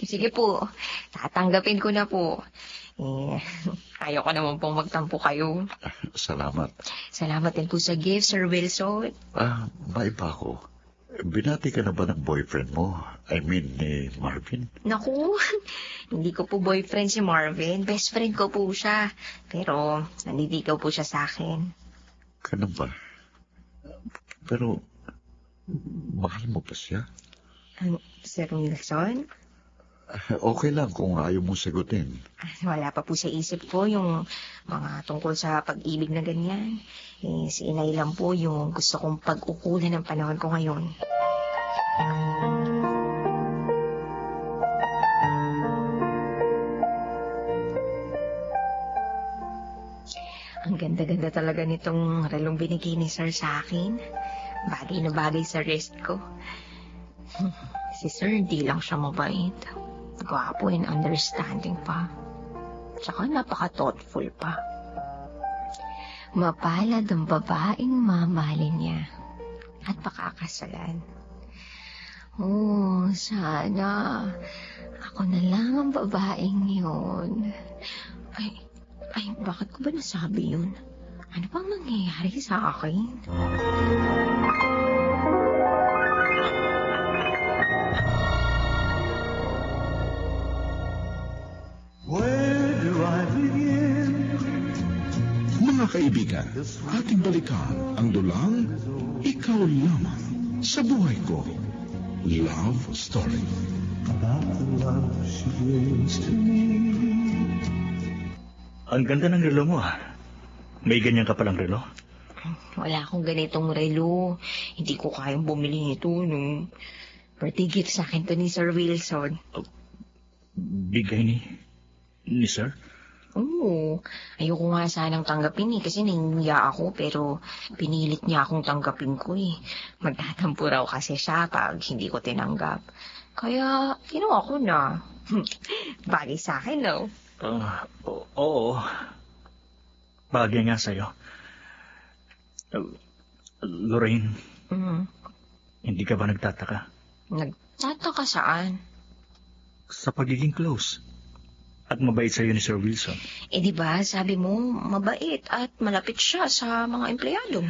Sige po, tatanggapin ko na po. Ayoko naman pong magtampo kayo. Salamat. Salamat din po sa gift, Sir Wilson. Maiba ko. Binati ka na ba ng boyfriend mo? I mean, ni Marvin? Naku, hindi ko po boyfriend si Marvin. Best friend ko po siya. Pero, nanliligaw po siya sa akin. Ganun ba? Pero, mahal mo pa siya? Sir Wilson? Okay lang kung ayaw mong sagutin. Wala pa po sa isip ko yung mga tungkol sa pag-ibig na ganyan. Si Inay lang po yung gusto kong pag-ukulan ng panahon ko ngayon. Ang ganda-ganda talaga nitong relong binigay ni Sir sa akin. Bagay na bagay sa wrist ko. Si Sir, di lang siya mabait. Gwapo and understanding pa. Tsaka napaka-thoughtful pa. Mapalad ang babaeng mamahalin niya at pakakasalan. Oh, sana ako na lang ang babaeng yun. Ay, bakit ko ba nasabi yun? Ano bang nangyayari sa akin? Mga kaibigan, ating balikan ang dulang Ikaw Lamang sa Buhay Ko. Love Story. About the love she brings to me. Ang ganda ng relo mo ah. May ganyan ka palang relo? Wala akong ganitong relo. Hindi ko kayang bumili nito nung birthday gift sa akin to ni Sir Wilson. Bigay ni Sir? Oo. Ayoko nga sanang tanggapin kasi nahihiya ako pero pinilit niya akong tanggapin ko eh. Magtatampo raw kasi siya pag hindi ko tinanggap. Kaya ginawa ko na. Bagay sa akin, no? Oo. Bagay nga sa'yo. Lorraine, hindi ka ba nagtataka? Nagtataka saan? Sa pagiging close. At mabait sa'yo ni Sir Wilson. Di ba, sabi mo, mabait at malapit siya sa mga empleyado.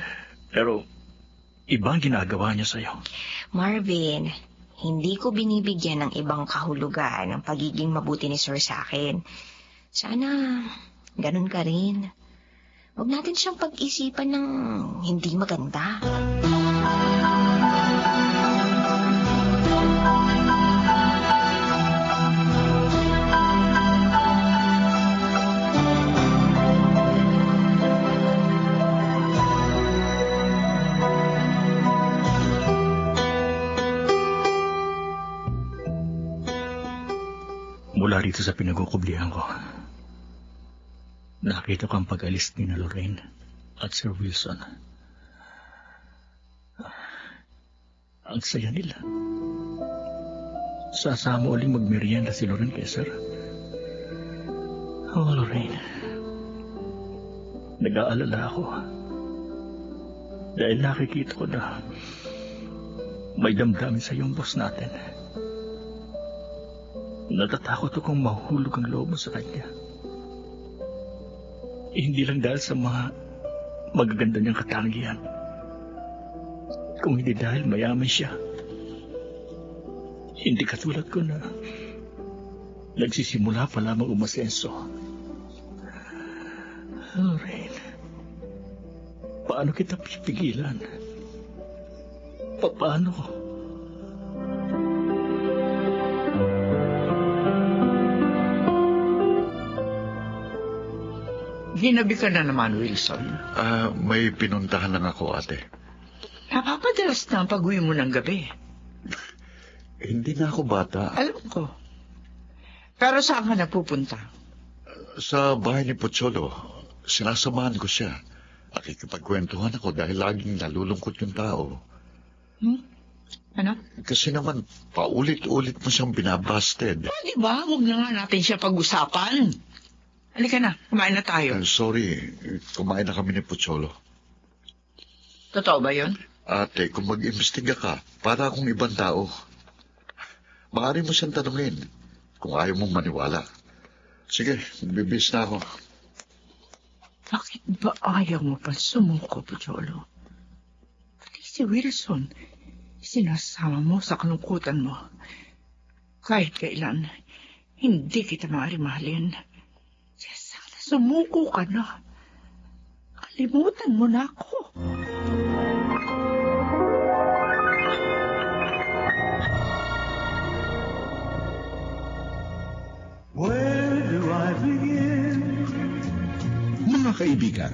Pero, iba ang ginagawa niya sa'yo. Marvin, hindi ko binibigyan ng ibang kahulugan ang pagiging mabuti ni Sir sa akin. Sana, ganun ka rin. Huwag natin siyang pag-isipan ng hindi maganda. Mula rito sa pinagkukublihan ko, nakita ko ang pag-alis ni na Lorraine at Sir Wilson. Ang saya nila. sasama uling magmerienda si Lorraine kay Sir. Oh, Lorraine. Nag-aalala ako. Dahil nakikita ko na may damdamin sa iyong boss natin. Natatakot akong mahulog ang loob mo sa kanya. Hindi lang dahil sa mga magaganda niyang katangian, kung hindi dahil mayaman siya. Hindi katulad ko na nagsisimula pa lamang umasenso. Lorraine, paano kita pipigilan? Paano? Ginabi ka na naman, Wilson. May pinuntahan lang ako, ate. Napapadalas na ang pag-uwi mo ng gabi. Hindi na ako bata. Alam ko. Pero saan ka napupunta? Sa bahay ni Pocholo, sinasamahan ko siya. Nakikipagkwentuhan ako dahil laging nalulungkot yung tao. Ano? Kasi naman, paulit-ulit mo siyang binabasted. Di ba? Huwag na nga natin siya pag-usapan. Halika na, kumain na tayo. Sorry, kumain na kami ni Pocholo. Totoo ba yun? Ate, kung mag-imbestiga ka, para akong ibang tao. Maaari mo siyang tanungin kung ayaw mong maniwala. Sige, bibis na ako. Bakit ba ayaw mo pa sumuko, Pocholo? Pati si Wilson, sinasama mo sa kalungkutan mo. Kahit kailan, hindi kita maaari mahalin. Kaya sana sumuko ka na. Kalimutan mo na ako. Where do I begin? Mga kaibigan,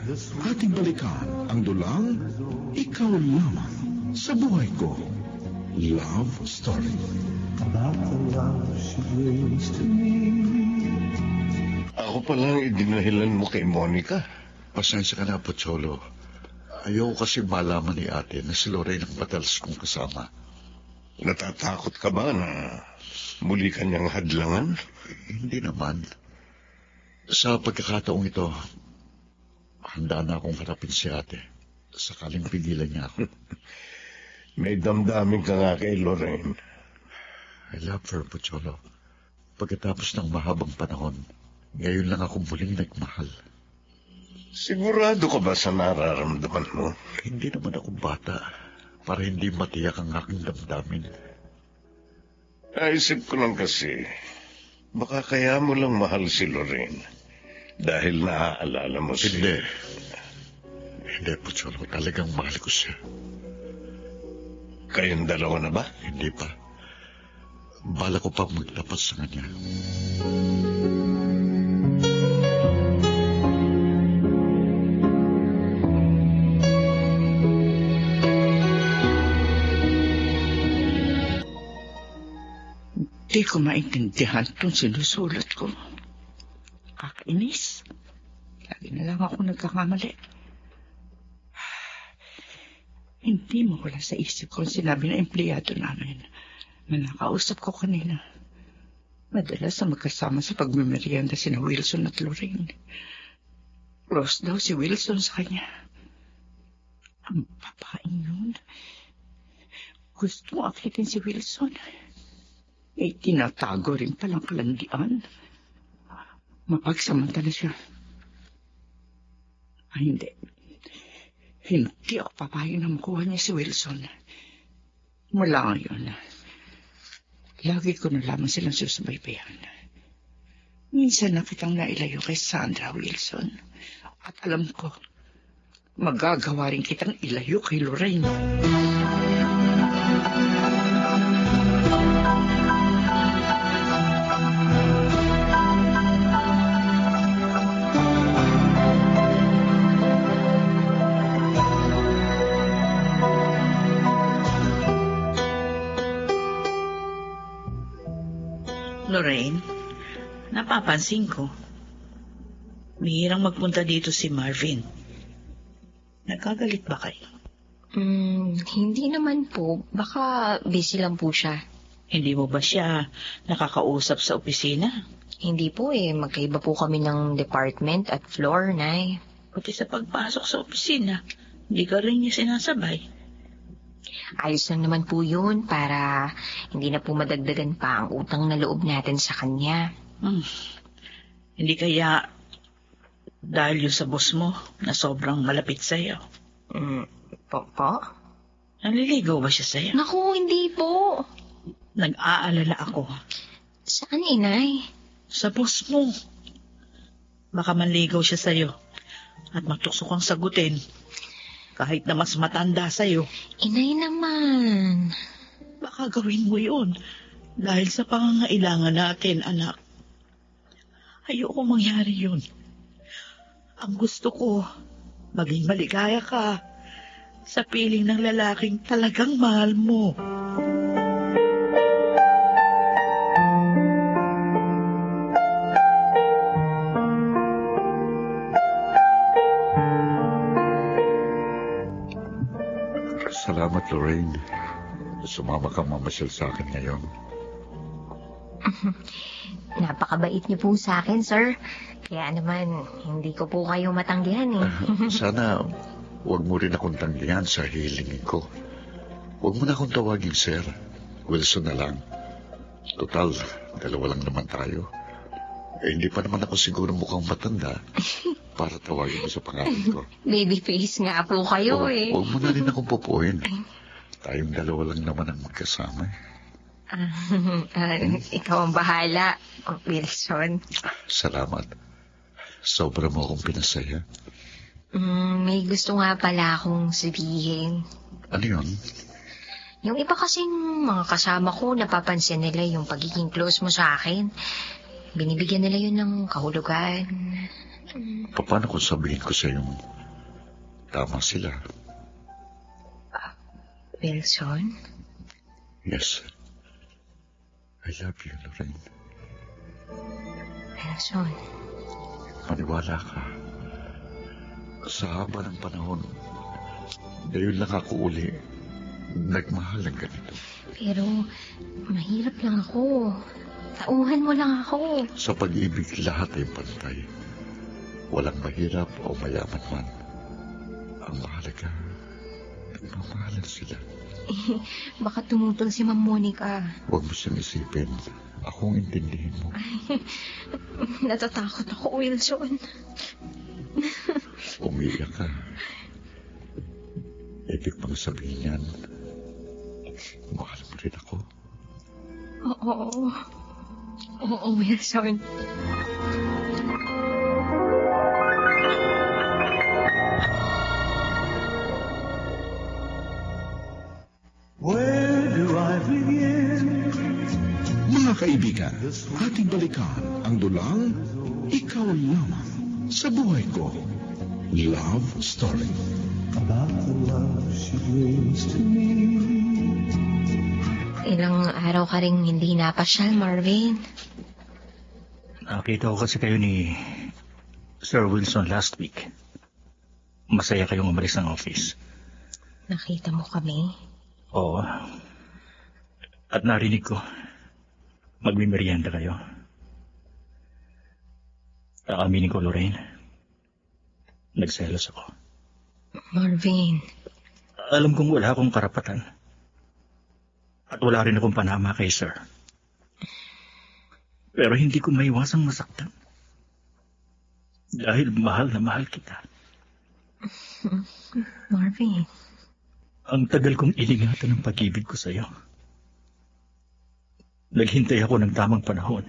ating balikan ang dulang Ikaw Lamang sa Buhay Ko. Love Story. About the love she brings to me. Ako palang idinahilan mo kay Monica. Pasensya ka na, Pocholo. Ayoko kasi malaman ni ate na si Lorraine ang madalas kong kasama. Natatakot ka ba na muli kanyang hadlangan? Hindi naman. Sa pagkakataong ito, handa na akong harapin si ate. Sakaling pigilan niya ako. May damdamin ka nga kay Lorraine. I love her, Pocholo. Pagkatapos ng mahabang panahon, ngayon lang ako muling nagmahal. Sigurado ka ba sa nararamdaman mo? Hindi naman ako bata para hindi matiyak ang aking damdamin. Naisip ko lang kasi, baka kaya mo lang mahal si Lorraine dahil naaalala mo si... Hindi, Pocholo. Talagang mahal ko siya. Kayong dalawa na ba? Hindi pa. Bala ko pa maglapas sa kanya. Hindi ko maintindihan itong sinusulat ko. Kakainis. Lagi na lang ako nagkakamali. Hindi mo wala sa isip ko sinabi ng empleyado namin na nakausap ko kanina. Madalas na magkasama sa pagmimerienda sina Wilson at Lorraine. Close daw si Wilson sa kanya. Ang babaeng yun. Gusto mo akitin si Wilson. Eh, tinatago rin palang kalandian. Mapagsamantala siya. Ay, hindi. Hindi ako papayag na makuha niya si Wilson. Mula ngayon, lagi ko na lamang silang susubaybayan. Minsan na kitang nailayo kay Sandra, Wilson. At alam ko, magagawa rin kitang ilayo kay Lorraine. Lorraine, napapansin ko. Bihirang magpunta dito si Marvin. Nagkagalit ba kayo? Hindi naman po. Baka busy lang po siya. Hindi mo ba siya nakakausap sa opisina? Hindi po eh. Magkaiba po kami ng department at floor, Nay. Pati sa pagpasok sa opisina, hindi ka rin niya sinasabay. Ayos lang naman po yun para hindi na po madagdagan pa ang utang na loob natin sa kanya. Hindi kaya dahil yun sa boss mo na sobrang malapit sa'yo? Po? Naliligaw ba siya sa'yo? Naku, hindi po. Nag-aalala ako. Saan, Inay? Sa boss mo. Baka manligaw siya sa'yo at magtukso kang sagutin kahit na mas matanda sa'yo. Inay naman. Baka gawin mo yun dahil sa pangangailangan natin, anak. Ayoko mangyari yun. Ang gusto ko, maging maligaya ka sa piling ng lalaking talagang mahal mo. Salamat, Lorraine. Sumama ka mamasyal sa akin ngayon. Napakabait niyo po sa akin, sir. Kaya naman, hindi ko po kayo matanggihan eh. Sana huwag mo rin akong tanggihan sa hilingin ko. Huwag mo na akong tawagin, sir. Wilson na lang. Total, dalawa lang naman tayo. Hindi pa naman ako siguro mukhang matanda para tawagin mo sa pangalan ko. Babyface nga po kayo eh. Huwag mo na rin akong pupuin. Tayong dalawa lang naman ang magkasama. Ikaw ang bahala, Wilson. Salamat. Sobra mo akong pinasaya. May gusto nga pala akong sabihin. Ano yun? Yung iba kasing mga kasama ko, napapansin nila yung pagiging close mo sa akin. Binibigyan nila yun ng kahulugan. Paano kung sabihin ko sa yung tama sila? Wilson? Yes. I love you, Lorraine. Wilson? Maniwala ka. Sa haba ng panahon, ngayon lang ako uli nagmahal ng ganito. Pero mahirap lang ako. Tauhan mo lang ako. Sa pag-ibig, lahat ay pantay. Walang mahirap o mayaman man. Ang mahalaga, nagmamahalan sila. Baka tumutol si Ma'am Monica. Huwag mo siyang isipin. Akong intindihin mo. Natatakot ako, Wilson. Umiiyak ka. Ibig pang sabihin yan. Mahal mo rin ako. Oo, Wilson. Where do I begin? Mga kaibigan, ating balikan ang dulang Ikaw Lamang sa Buhay Ko. Love Story. About the love she brings to me. Ilang araw ka rin hindi napasyal, Marvin. Nakita ko kasi kayo ni Sir Wilson last week. Masaya kayong umalis ng office. Nakita mo kami? Oo. At narinig ko, magmimerienda kayo. Aaminin ko, Lorraine, nagselos ako. Marvin. Alam kong wala akong karapatan. At wala rin akong panama kay Sir. Pero hindi ko maiwasang masaktan. Dahil mahal na mahal kita. Marvin. Ang tagal kong iningatan ng pag-ibig ko sa'yo. Naghintay ako ng tamang panahon.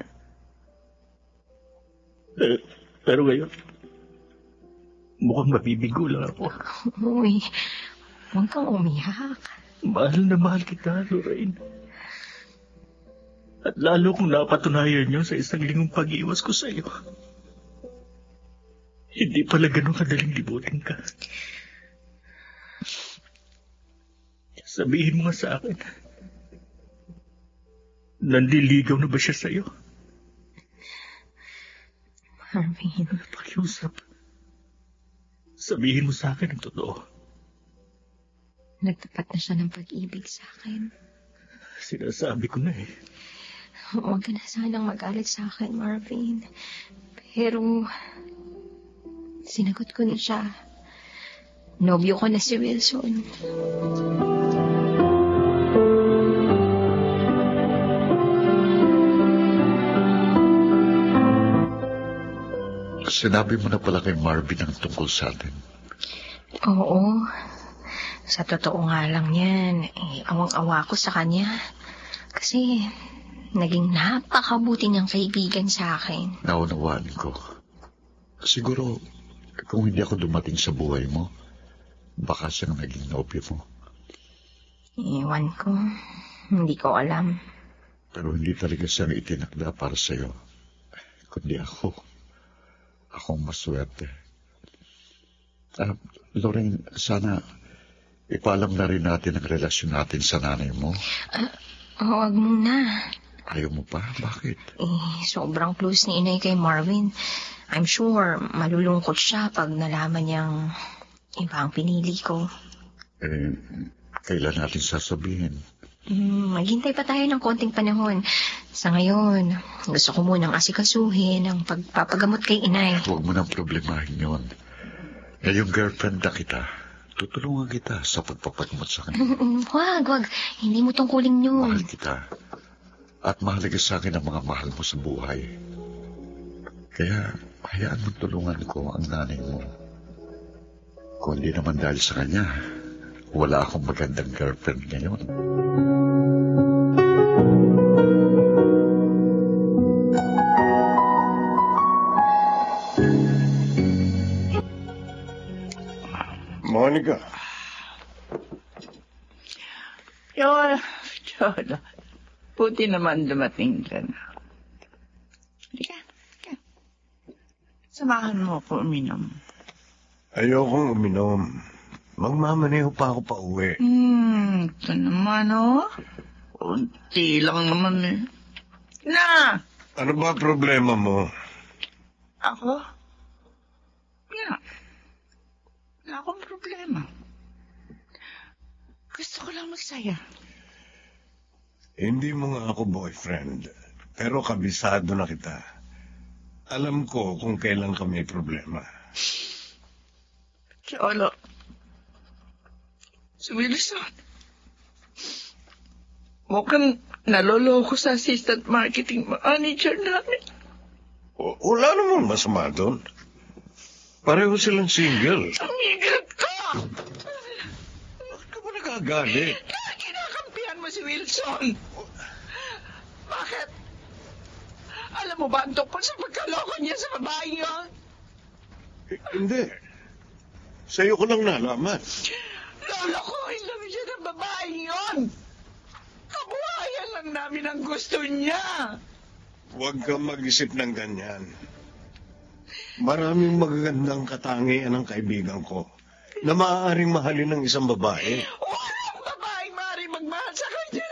Pero ngayon, mukhang mabibigo lang ako. Uy, huwag kang umiyak. Mahal na mahal kita, Lorraine. At lalo kung napatunayan niyo sa isang linggong pag-iwas ko sa iyo. Hindi pala ganun kadaling libutin ka. Sabihin mo nga sa akin, nandiligaw na ba siya sa iyo? Marvin. Pakiusap. Sabihin mo sa akin ang totoo. Nagtapat na siya ng pag-ibig sa akin. Sinasabi ko na eh. Huwag ka na sanang magalit sa akin, Marvin. Pero, sinagot ko na siya. Nobyo ko na si Wilson. Sinabi mo na pala kay Marvin ang tungkol sa atin. Oo. Sa totoo nga lang yan, awang-awa ko sa kanya. Kasi, naging napakabuti niyang kaibigan sa akin. Naunawaan ko. Siguro, kung hindi ako dumating sa buhay mo, baka siyang naging nobyo mo. Iwan ko. Hindi ko alam. Pero hindi talaga siyang itinakda para sa'yo. Kundi ako. Akong maswerte. Lorraine, sana ipaalam na rin natin ang relasyon natin sa nanay mo. Huwag muna. Ayaw mo pa? Bakit? Sobrang close ni inay kay Marvin. I'm sure malulungkot siya pag nalaman niyang iba ang pinili ko. Kailan natin sasabihin? Maghintay pa tayo ng konting panahon. Sa ngayon, gusto ko munang asikasuhin ang pagpapagamot kay inay. Huwag mo nang problemahin yun. Yung girlfriend na kita, tutulungan kita sa pagpapagamot sa kanya. Wag. Hindi mo tungkulin yun. Mahal kita. At mahalaga sa akin ang mga mahal mo sa buhay. Kaya, hayaan mo tulungan ko ang nanay mo. Kung hindi naman dahil sa kanya, wala akong magandang girlfriend ngayon. Monica. Cholo. Puti naman dumating ka na. Halika. Samahan mo ako uminom. Ayokong uminom. Magmamaneho pa ako pa uwi. Ito naman, oh. Unti lang naman eh. Na! Ano ba problema mo? Ako? Wala akong problema. Gusto ko lang magsaya. Hindi mo nga ako boyfriend, pero kabisado na kita. Alam ko kung kailan ka may problema. Cholo. Si Wilson. Mukhang naloloko sa assistant marketing manager namin. Wala namang masama doon. Pareho silang single. Tumigil ka! Bakit ka ba nagagalit? Kinakampihan mo si Wilson. Bakit? Alam mo ba ang tungkol sa pagkaloko niya sa babae yun? Hindi. Sa'yo ko lang nalaman. Lolokohin lang siya ng babae yun. Kabuhayan lang namin ang gusto niya. Huwag kang mag-isip ng ganyan. Maraming magagandang katangian ng kaibigan ko na maaaring mahalin ng isang babae. Walang babaeng maaaring magmahal sa kanya.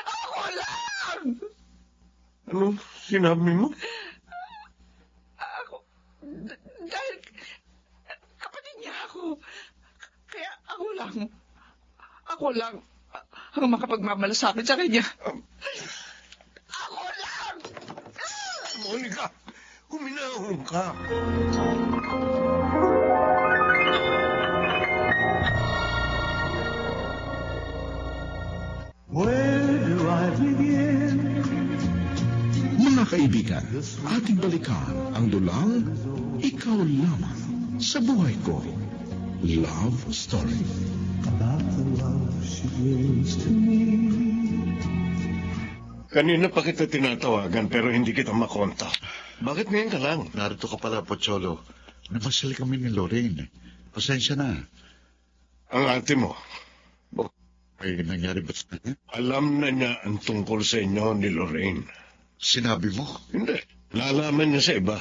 Ako lang! Anong sinabi mo? Dahil kapatid niya ako. Kaya ako lang ang makapagmamalasakit sa kanya. Ako lang! Monica, huminahon ka. Where do I begin? Mga kaibigan, ating balikan ang dulang Ikaw Lamang sa Buhay Ko. Love Story. About the love she brings to me. Kanina pa kita tinatawagan pero hindi kita makontak. Bakit ngayon ka lang? Narito ka pala, Pocholo. Namasyal kami ni Lorraine. Pasensya na. Ang ate mo, May nangyari ba sa kanya? alam na niya ang tungkol sa inyo ni Lorraine. Sinabi mo? Hindi. Nalaman niya sa iba.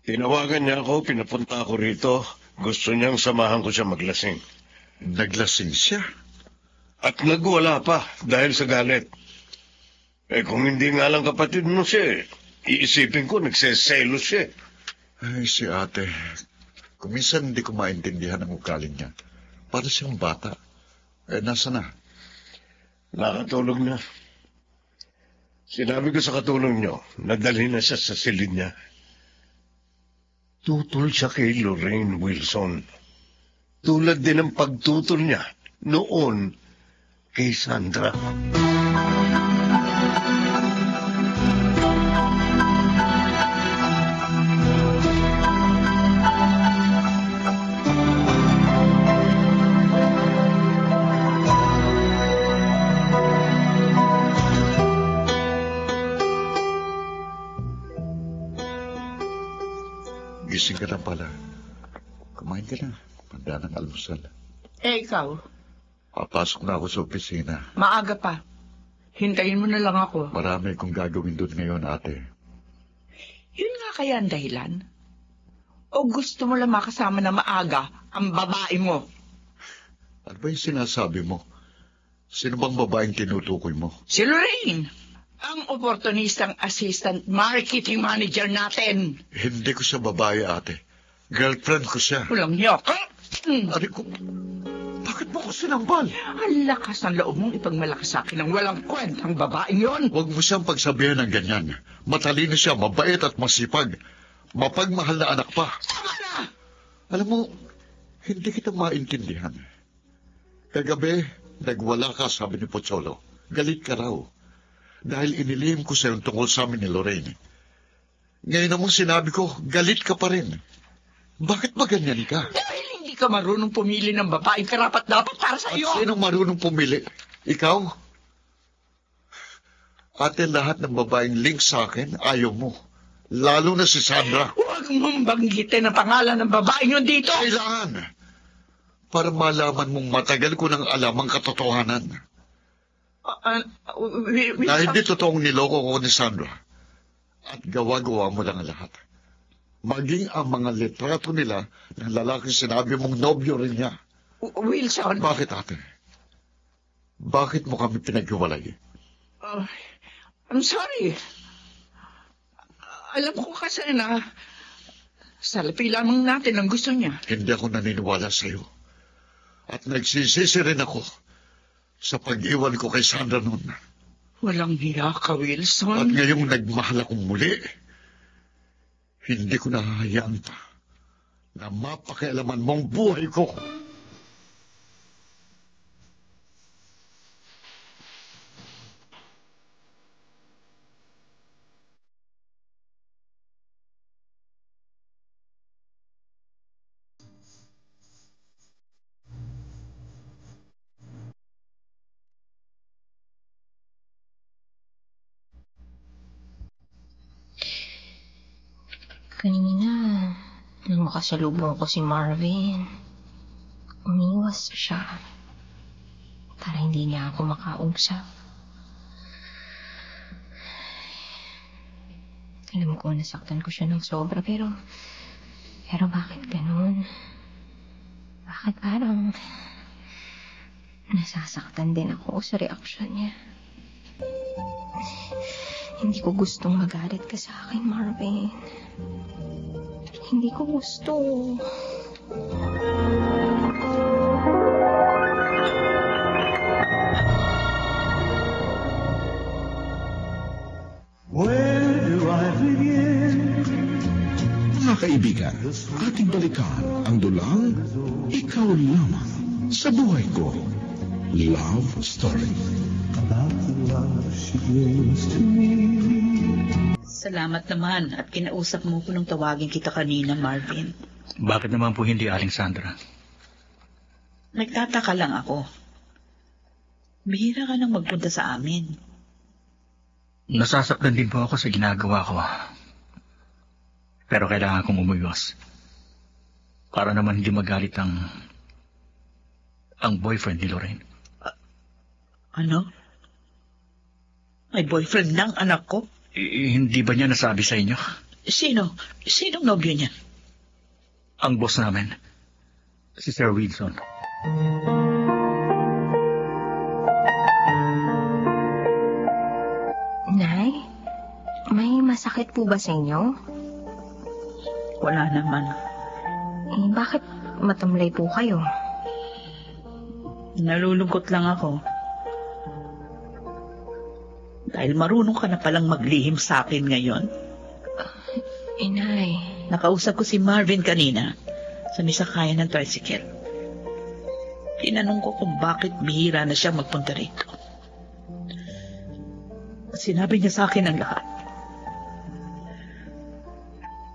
Tinawagan niya ako, pinapunta ako rito. Gusto niyang samahan ko siya maglasing. Naglasing siya. At nagwala pa dahil sa galit. Kung hindi nga lang kapatid mo siya, iisipin ko nagseselos siya. Ay, si ate. Kung minsan hindi ko maintindihan ang ugali niya. Para siyang bata. Nasa na? Nakatulog na. Sinabi ko sa katulong nyo, nadali na siya sa silid niya. Tutol siya kay Lorraine Wilson. Tulad din ang pagtutol niya noon kay Sandra. Gising ka na pala. Kumain ka na. Handa ng almusal. Ikaw, Papasok na ako sa opisina. maaga pa. Hintayin mo na lang ako. Marami kong gagawin doon ngayon, ate. Yun nga kaya ang dahilan? O gusto mo lang makasama na maaga ang babae mo? Ano ba yung sinasabi mo? Sino bang babaeng tinutukoy mo? Si Lorraine, ang oportunistang assistant marketing manager natin. Hindi ko siya babae, ate. Girlfriend ko siya. Walang niyo. Ari ko, bakit mo ko sinambal? Ang lakas ng loob mong ipagmalakas sa akin ng walang kwentang babaeng yon. Huwag mo siyang pagsabihan ng ganyan. Matalino siya, mabait at masipag. Mapagmahal na anak pa. Tama na! Alam mo, hindi kita maintindihan. Kagabi, nagwala ka, sabi ni Pocholo. Galit ka raw. Dahil inilihim ko sa'yo tungkol sa amin ni Lorraine. Ngayon namang sinabi ko, galit ka pa rin. Bakit ba ganyan ka? Dahil hindi ka marunong pumili ng babaeng karapat-dapat para sa iyo. At sinong marunong pumili? Ikaw? Ate, lahat ng babaeng link sa akin, ayaw mo. Lalo na si Sandra. Huwag mong banggitin ang pangalan ng babaeng yun dito. Kailangan. Para malaman mong matagal ko nang alam ang katotohanan. Na hindi totoong niloko ko ni Sandra. At gawa-gawa mo lang lahat. Maging ang mga litrato nila ng lalaking sinabi mong nobyo rin niya. Wilson. Bakit, ate? Bakit mo kami pinaghiwalay? I'm sorry. Alam ko kasi na salapi lamang natin ang gusto niya. Hindi ako naniniwala sa'yo. At nagsisisi rin ako sa pag-iwan ko kay Sandra noon. Walang hiya ka, Wilson. At ngayong nagmahal akong muli, hindi ko nahahayaan pa na mapakialaman mong buhay ko. Kanina, nang makasalubong ko si Marvin, umiwas siya para hindi niya ako makausap. Alam ko, nasaktan ko siya ng sobra, pero bakit ganun? Bakit parang nasasaktan din ako sa reaksyon niya? Hindi ko gustong magalit ka sa akin, Marvin. Hindi ko gusto. Where do I begin? Mga kaibigan, ating balikan ang dulang Ikaw Lamang sa Buhay Ko. Love Story. About the love she gives to me. Salamat naman at kinausap mo ko nung tawagin kita kanina, Marvin. Bakit naman po hindi, Aling Sandra? Nagtataka lang ako. Bihira ka nang magpunta sa amin. Nasasaktan din po ako sa ginagawa ko. Pero kailangan kong umuwas. Para naman hindi magalit ang boyfriend ni Lorraine. Ano? May boyfriend ng anak ko? Hindi ba niya nasabi sa inyo? Sino? Sinong nobyo niya? Ang boss namin, si Sir Wilson. Nay, may masakit po ba sa inyo? Wala naman. Bakit matamlay po kayo? Nalulungkot lang ako. Dahil marunong ka na palang maglihim sa akin ngayon. Inay. Nakausap ko si Marvin kanina sa misakayan ng tricycle. Tinanong ko kung bakit bihira na siyang magpunta rito. Sinabi niya sa akin ang lahat.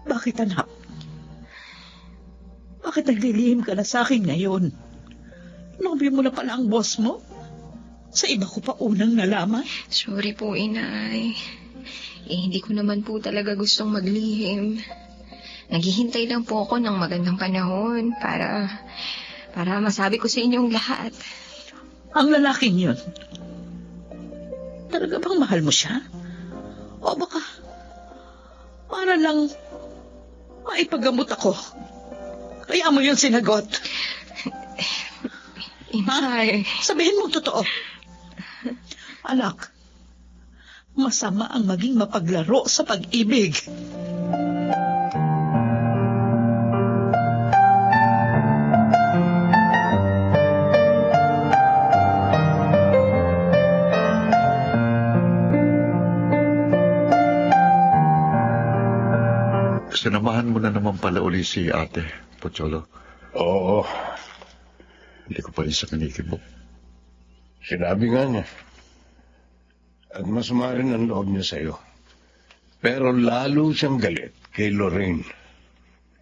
Bakit, anak? Bakit naglilihim ka na sa akin ngayon? Nobyo mo na pala ang boss mo? Sa iba ko pa unang nalaman? Sorry po, Inay. Hindi ko naman po talaga gustong maglihim. Naghihintay lang po ako ng magandang panahon para masabi ko sa inyong lahat. Ang lalaking yun, talaga bang mahal mo siya? O baka para lang maipagamot ako? Kaya mo yun sinagot? Inay. Sabihin mo totoo. Anak, masama ang maging mapaglaro sa pag-ibig. Sinamahan mo na naman pala uli si Ate, Pocholo. Oo. Hindi ko pa rin sa kinikibok. Sinabi nga niya. At masama rin ang loob niya sa'yo. Pero lalo siyang galit kay Lorraine.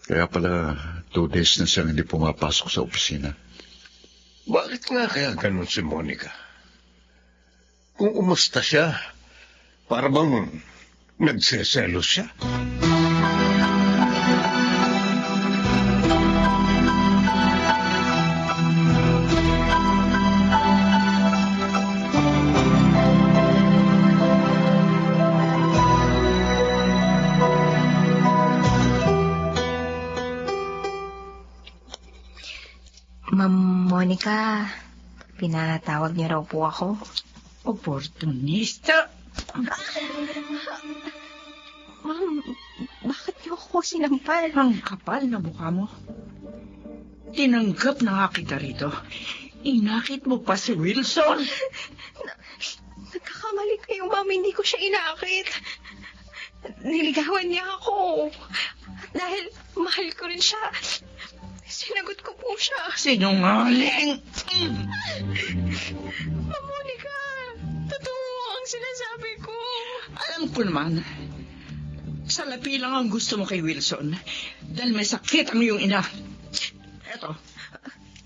Kaya pala 2 days na siyang hindi pumapasok sa opisina. Bakit nga kaya ganun si Monica? Kung umusta siya, para bang nagseselos siya? Ma'am Monica, pinatawag niyo raw po ako. Oportunista. Ma'am, bakit niyo ako sinampal? Ang kapal na mukha mo. Tinanggap na nga kita rito. Inakit mo pa si Wilson. Nagkakamali kayo, ma'am. Hindi ko siya inakit. Niligawan niya ako. At dahil mahal ko rin siya, sinagot ko po siya. Sinungaling! Ma'am Monica, totoo ang sinasabi ko. Alam ko naman, salapi lang ang gusto mo kay Wilson dahil may sakit ang iyong ina. Eto,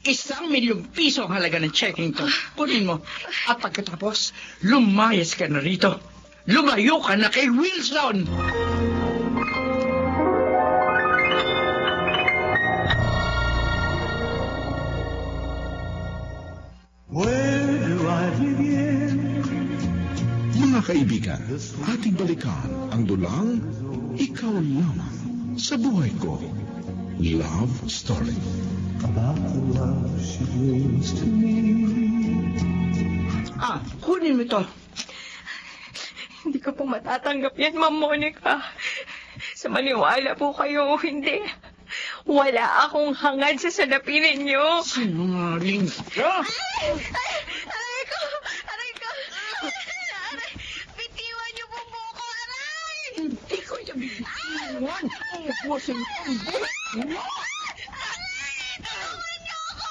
1,000,000 piso ang halaga ng checking to. Kunin mo. At pagkatapos, lumayas ka na rito. Lumayo ka na kay Wilson! Where do I begin? Mga kaibigan, ating balikan ang dulang Ikaw Lamang sa Buhay Ko. Love Story. About the love she brings to me. Kunin mo ito. Hindi ko po matatanggap yan, Ma'am Monica. Sa maniwala po kayo o hindi, wala akong hangad sa salapin ninyo. Sinungaling ka. Aray ko! Aray ko! Aray! Bitiwan niyo po ako, aray! Hindi ko ito bitiwan. Ubusin ko ang buhay mo. Tulungan niyo ako!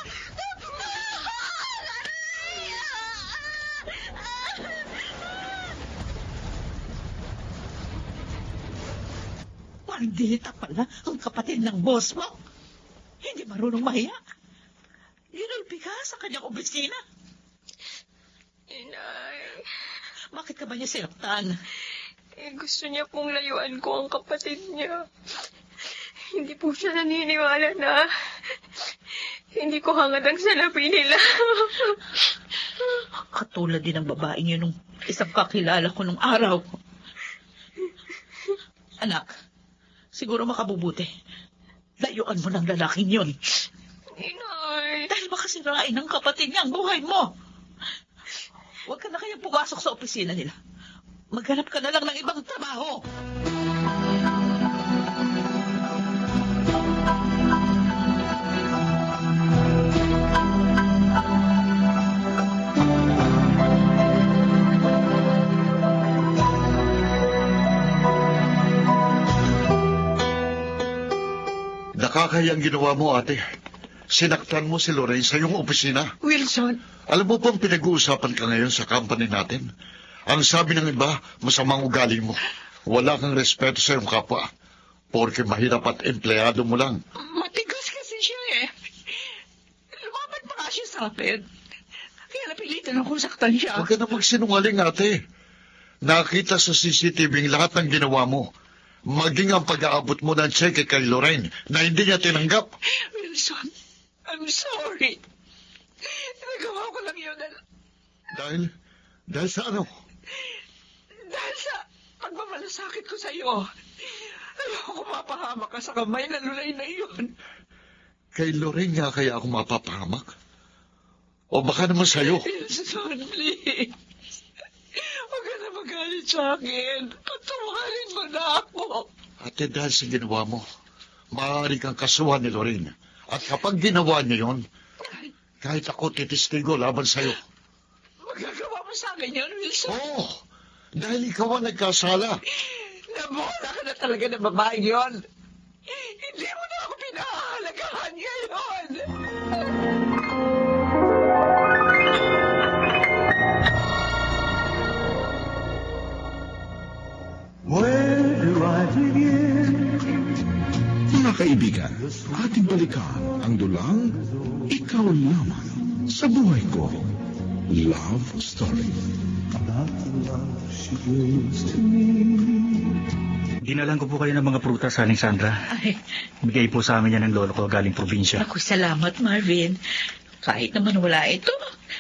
Maldita pala ang kapatid ng boss mo. Hindi marunong mahiya. Inulpi ka sa kanyang opisina. Inay, Bakit ka ba niya sinaktan? gusto niya pong layuan ko ang kapatid niya. Hindi po siya naniniwala na hindi ko hangad ang salapi nila. Katulad din ng babaeng yun nung isang kakilala ko nung araw. Anak, siguro makabubuti. Layuan mo ng lalaking yun. Inay. Dahil baka sirain ng kapatid niya ang buhay mo. Huwag ka na kayang pumasok sa opisina nila. Maghanap ka na lang ng ibang trabaho. Nakakahiyang ginawa mo, ate. Sinaktan mo si Lorraine sa iyong opisina. Wilson, Alam mo bang pinag-uusapan ka ngayon sa company natin? Ang sabi ng iba, masamang ugali mo. Wala kang respeto sa iyong kapwa. Porke mahirap at empleyado mo lang. Matigas kasi siya eh. Lumaban pa nga siya sa akin. Kaya napilitan akong saktan siya. Huwag ka na magsinungaling, ate. Nakita sa CCTV ang lahat ng ginawa mo. Maging ang pag-aabot mo ng cheque kay Lorraine na hindi niya tinanggap. Wilson, I'm sorry. Nagawa ko lang yun Dahil sa ano? dahil sa pagmamalasakit ko sa iyo. Ayoko mapahamak ka sa kamay na Lorraine na iyon. Kay Lorraine nga kaya ako mapapahamak? O baka naman sa'yo? Wilson, please. Huwag ka na magalit sa akin. Patawarin mo na ako. Ate, dahil sa ginawa mo, maaari kang kasuhan ni Lorraine. At kapag ginawa niya yon, kahit ako titistigo laban sa'yo. Magagawa mo sa akin yun, Wilson. Oo, dahil ikaw ang nagkasala. Nabola ka na talaga ng babaeng yun. Hindi mo na ako pinahahalagahan ngayon. Where do I begin? Mga kaibigan, ating balikan ang dulang Ikaw Lamang sa Buhay Ko. Love Story. About the love she gives to me. Dinalan ko po kayo ng mga prutas, Aling Sandra. Ay, Bigay po sa amin yan ng lolo ko galing probinsya. ako salamat, Marvin. Kahit naman wala ito,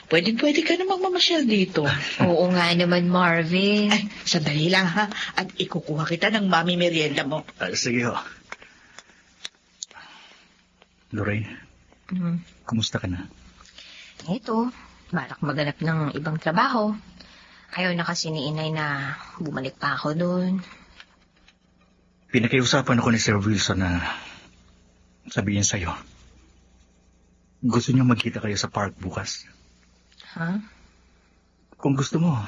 pwede ka namang mamasyal dito. Oo nga naman, Marvin. Ay, sandali lang ha, at ikukuha kita ng mami merienda mo. Sige ho. Lorraine, kumusta ka na? Ito, balak maganap ng ibang trabaho. Ayaw na kasi ni inay na bumalik pa ako doon. Pinakiusapan ako ni Sir Wilson na sabihin sa'yo. Gusto niyo magkita kayo sa park bukas. Ha? Kung gusto mo,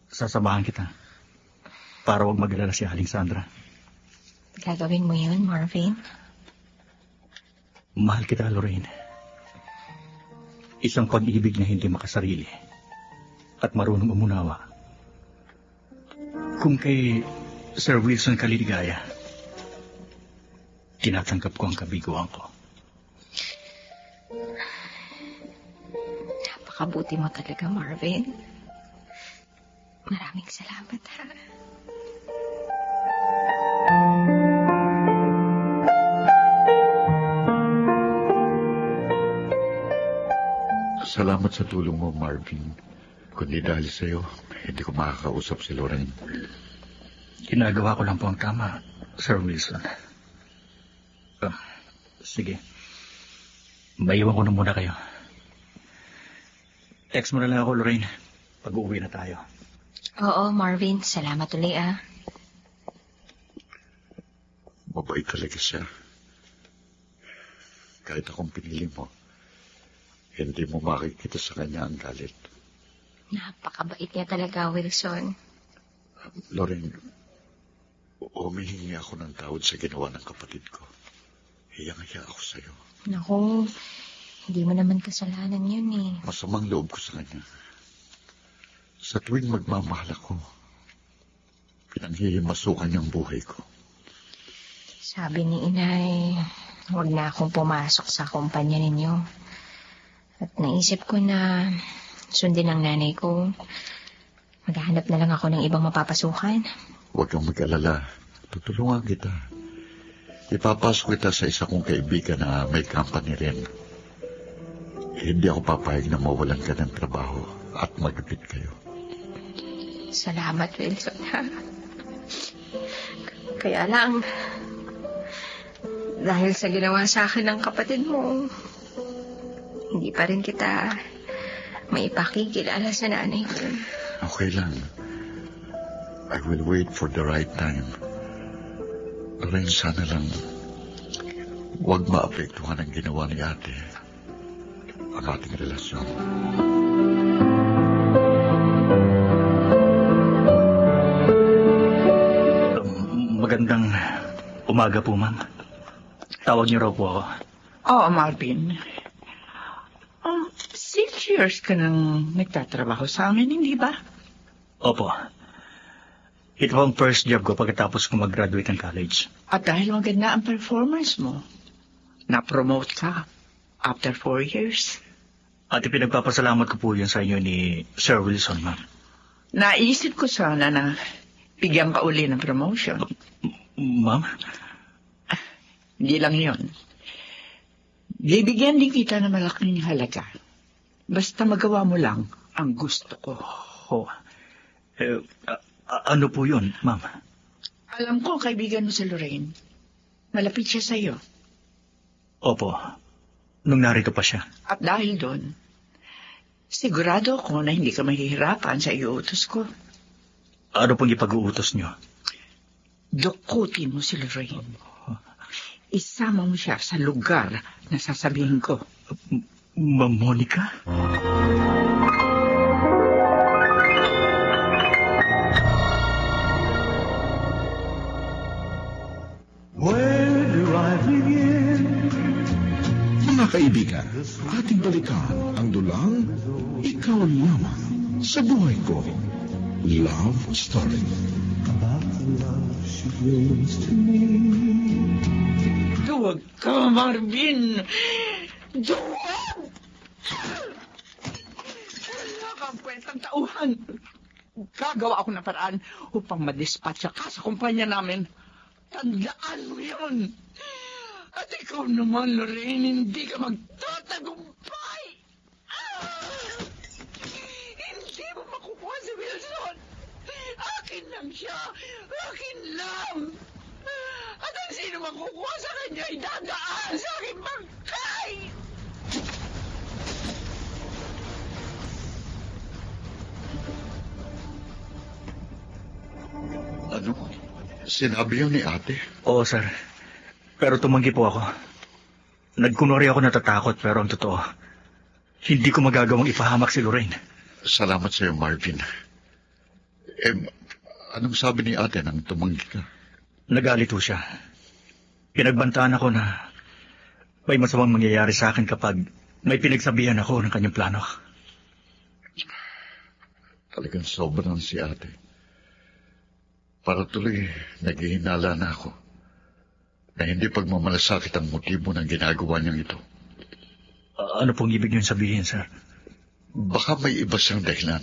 sasamahan kita. Para huwag mag-alala si Aling Sandra. Gagawin mo yun, Marvin? Mahal kita, Lorraine. Isang pag-ibig na hindi makasarili at marunong umunawa. Kung kay Sir Wilson kaliligaya, tinatanggap ko ang kabiguan ko. Napakabuti mo talaga, Marvin. Maraming salamat, ha? Salamat sa tulong mo, Marvin. Kundi dahil sa'yo, hindi ko makakausap si Lorraine. Ginagawa ko lang po ang tama, Sir Wilson. Sige. Maiwan ko na muna kayo. Text mo na lang ako, Lorraine. Pag-uwi na tayo. Oo, Marvin. Salamat ulit, ah. Mabait talaga siya. Kahit akong pinili mo, hindi mo makikita sa kanya ang galit. Napakabait niya talaga, Wilson. Lorraine, humihingi ako ng tawad sa ginawa ng kapatid ko. Hiyang-hiya ako sa'yo. Naku, hindi mo naman kasalanan yun eh. Masamang loob ko sa kanya. Sa tuwing magmamahal ako, pinanghihimasukan niyang buhay ko. Sabi ni inay, huwag na akong pumasok sa kumpanya ninyo. At naisip ko na sundin ang nanay ko. Maghahanap na lang ako ng ibang mapapasukan. Huwag kang mag-alala. Tutulungan kita. Ipapasok kita sa isa kong kaibigan na may company rin. Hindi ako papayag na mawalan ka ng trabaho at magkapit kayo. Salamat, Wilson, ha? Kaya lang, dahil sa ginawa sa akin ng kapatid mo, hindi pa rin kita maipakikilala sa nanay ko. Okay lang. I will wait for the right time. Lorraine, sana lang huwag maapektuhan ang ginawa ni ate ang ating relasyon. Magandang umaga po, ma'am. Tawag niyo raw po ako. Oo, Marvin. 6 years ka nang nagtatrabaho sa amin, hindi ba? Opo. Ito ang first job ko pagkatapos ko mag-graduate ng college. At dahil maganda ang performance mo, na-promote ka after 4 years. At ipinagpapasalamat ko po yun sa inyo ni Sir Wilson, ma'am. Naisip ko sana na bigyan ka uli ng promotion. Ma'am? Hindi lang yun. Bibigyan din kita ng malaking halaga. Basta magawa mo lang ang gusto ko. Oh. Ano po yun, ma'am? Alam ko, kaibigan mo si Lorraine. Malapit siya sa'yo. Opo. Nung narito pa siya. At dahil doon, sigurado ako na hindi ka mahihirapan sa iuutos ko. Ano pong ipag-uutos niyo? Dukutin mo si Lorraine. Isama mo siya sa lugar na sasabihin ko. Ma'am Monica? Where do I begin? Mga kaibigan, ating balikan ang dulang Ikaw Lamang sa Buhay Ko. Love Story. About the love she brings to me. Duwag ka, Marvin! Duwag! Wala kang kwentang tauhan. Gagawa ako ng paraan upang madispatcha ka sa kumpanya namin. Tandaan mo yun. At ikaw naman, Lorraine, hindi ka magtatagumpay. Hindi mo makukuha si Wilson. Akin lang siya. Akin lang. At ang sino makukuha sa kanya ay dadaan sa aking bangkay. Ano? Sinabi yun ni ate? Oo, sir. Pero tumanggi po ako. Nagkunwari ako natatakot, pero ang totoo, hindi ko magagawang ipahamak si Lorraine. Salamat sa iyo, Marvin. Anong sabi ni ate nang tumanggi ka? Nagalito siya. Pinagbantaan ako na may masamang mangyayari sa akin kapag may pinagsabihan ako ng kanyang plano. Talagang sobrang si ate. Para tuloy, naghihinala na ako na hindi pagmamalasakit ang motibo ng ginagawa niyang ito. Ano pong ibig niyong sabihin, sir? Baka may iba siyang dahilan.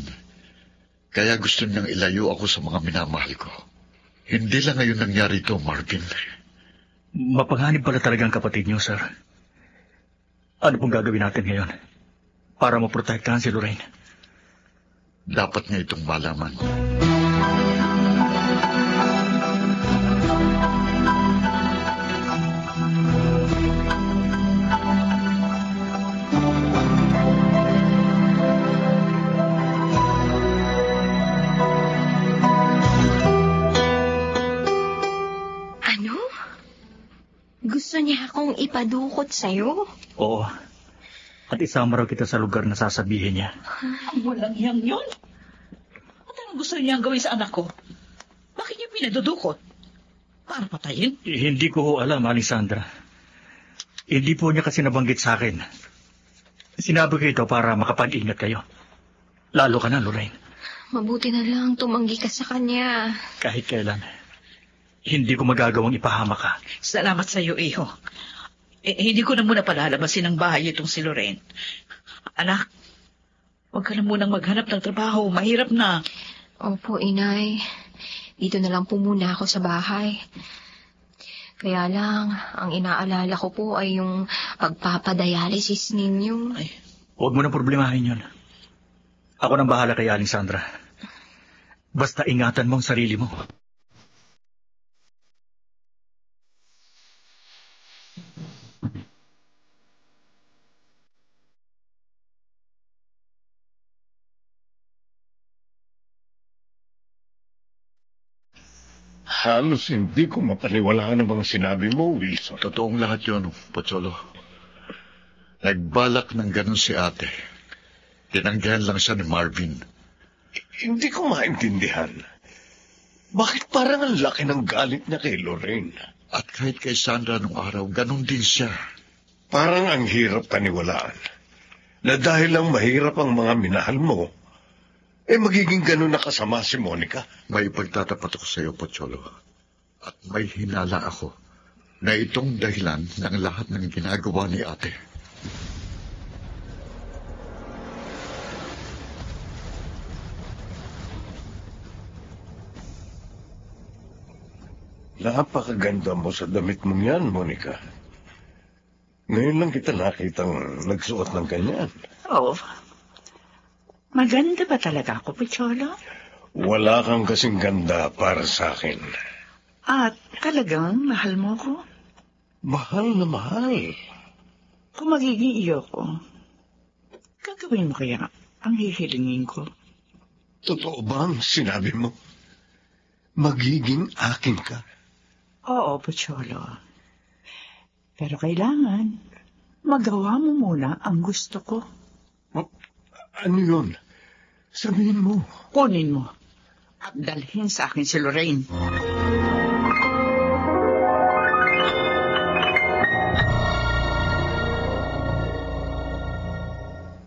Kaya gusto niyang ilayo ako sa mga minamahal ko. Hindi lang ngayon nangyari ito, Marvin. Mapanganib pala talagang kapatid niyo, sir. Ano pong gagawin natin ngayon para maprotektahan si Lorraine? Dapat niya itong malaman. Gusto niya akong ipadukot sa'yo? Oo. At isama raw kita sa lugar na sasabihin niya. Walang hiyang yun. At anong gusto niyang gawin sa anak ko? Bakit niya pinadudukot? Para patayin? Hindi ko alam, Alexandra. Hindi po niya kasi nabanggit sa akin. Sinabi ko ito para makapag-ingat kayo. Lalo ka na, Lorraine. Mabuti na lang tumanggi ka sa kanya. Kahit kailan. Hindi ko magagawang ipahamak ka. Salamat sa iyo, iho. Hindi ko na muna palalabasin ang bahay itong si Lorraine. Anak, huwag ka na munang maghanap ng trabaho. Mahirap na. Opo, inay. Dito na lang po muna ako sa bahay. Kaya lang, ang inaalala ko po ay yung pagpapadialysis ninyo. Ay. Huwag mo na problemahin yun. Ako nang bahala kay Alexandra. Basta ingatan mo ang sarili mo. Halos hindi ko mapaniwalaan ang mga sinabi mo, Wilson. Totoong lahat yun, Pocholo. Nagbalak ng ganun si ate. Tinanggihan lang siya ni Marvin. Hindi ko maintindihan. Bakit parang ang laki ng galit niya kay Lorraine? At kahit kay Sandra nung araw, ganun din siya. Parang ang hirap paniwalaan na dahil lang mahirap ang mga minahal mo, magiging ganun na kasama si Monica. May pagtatapat ako sa iyo, Pocholo. At may hinala ako na itong dahilan ng lahat ng ginagawa ni ate. Napakaganda mo sa damit mong yan, Monica. Ngayon lang kita nakitang nagsuot ng ganyan. Oh, maganda ba talaga ako, Pocholo? Wala kang kasing ganda para sa akin. At talagang mahal mo ko? Mahal na mahal. Kung magiging iyo ko, gagawin mo kaya ang hihilingin ko? Totoo ba ang sinabi mo? Magiging akin ka? Oo, Pocholo. Pero kailangan, magawa mo muna ang gusto ko. Ano yun? Sabihin mo. Kunin mo at dalhin sa akin si Lorraine.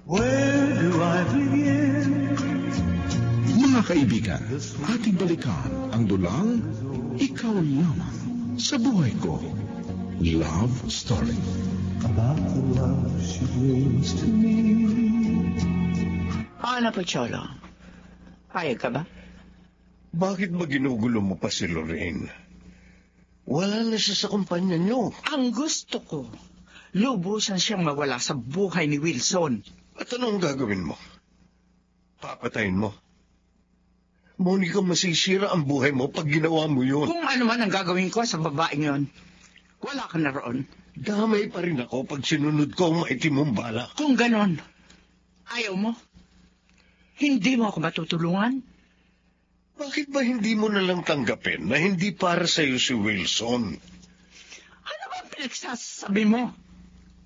Where do I begin? Mga kaibigan, ating balikan ang dulang Ikaw Lamang sa Buhay Ko. Love Story. About the love she brings to me. Ano, Pocholo? Payag ka ba? Bakit ba ginugulo mo pa si Lorraine? Wala na siya sa kumpanya niyo. Ang gusto ko, lubusan siyang mawala sa buhay ni Wilson. At anong gagawin mo? Papatayin mo? Monica, masisira ang buhay mo pag ginawa mo yun. Kung ano man ang gagawin ko sa babaeng yon, wala ka na roon. Damay pa rin ako pag sinunod ko ang maitim mong bala. Kung ganon, ayaw mo? Hindi mo ako matutulungan? Bakit ba hindi mo nalang tanggapin na hindi para sa'yo si Wilson? Ano ba pinagsasabi mo?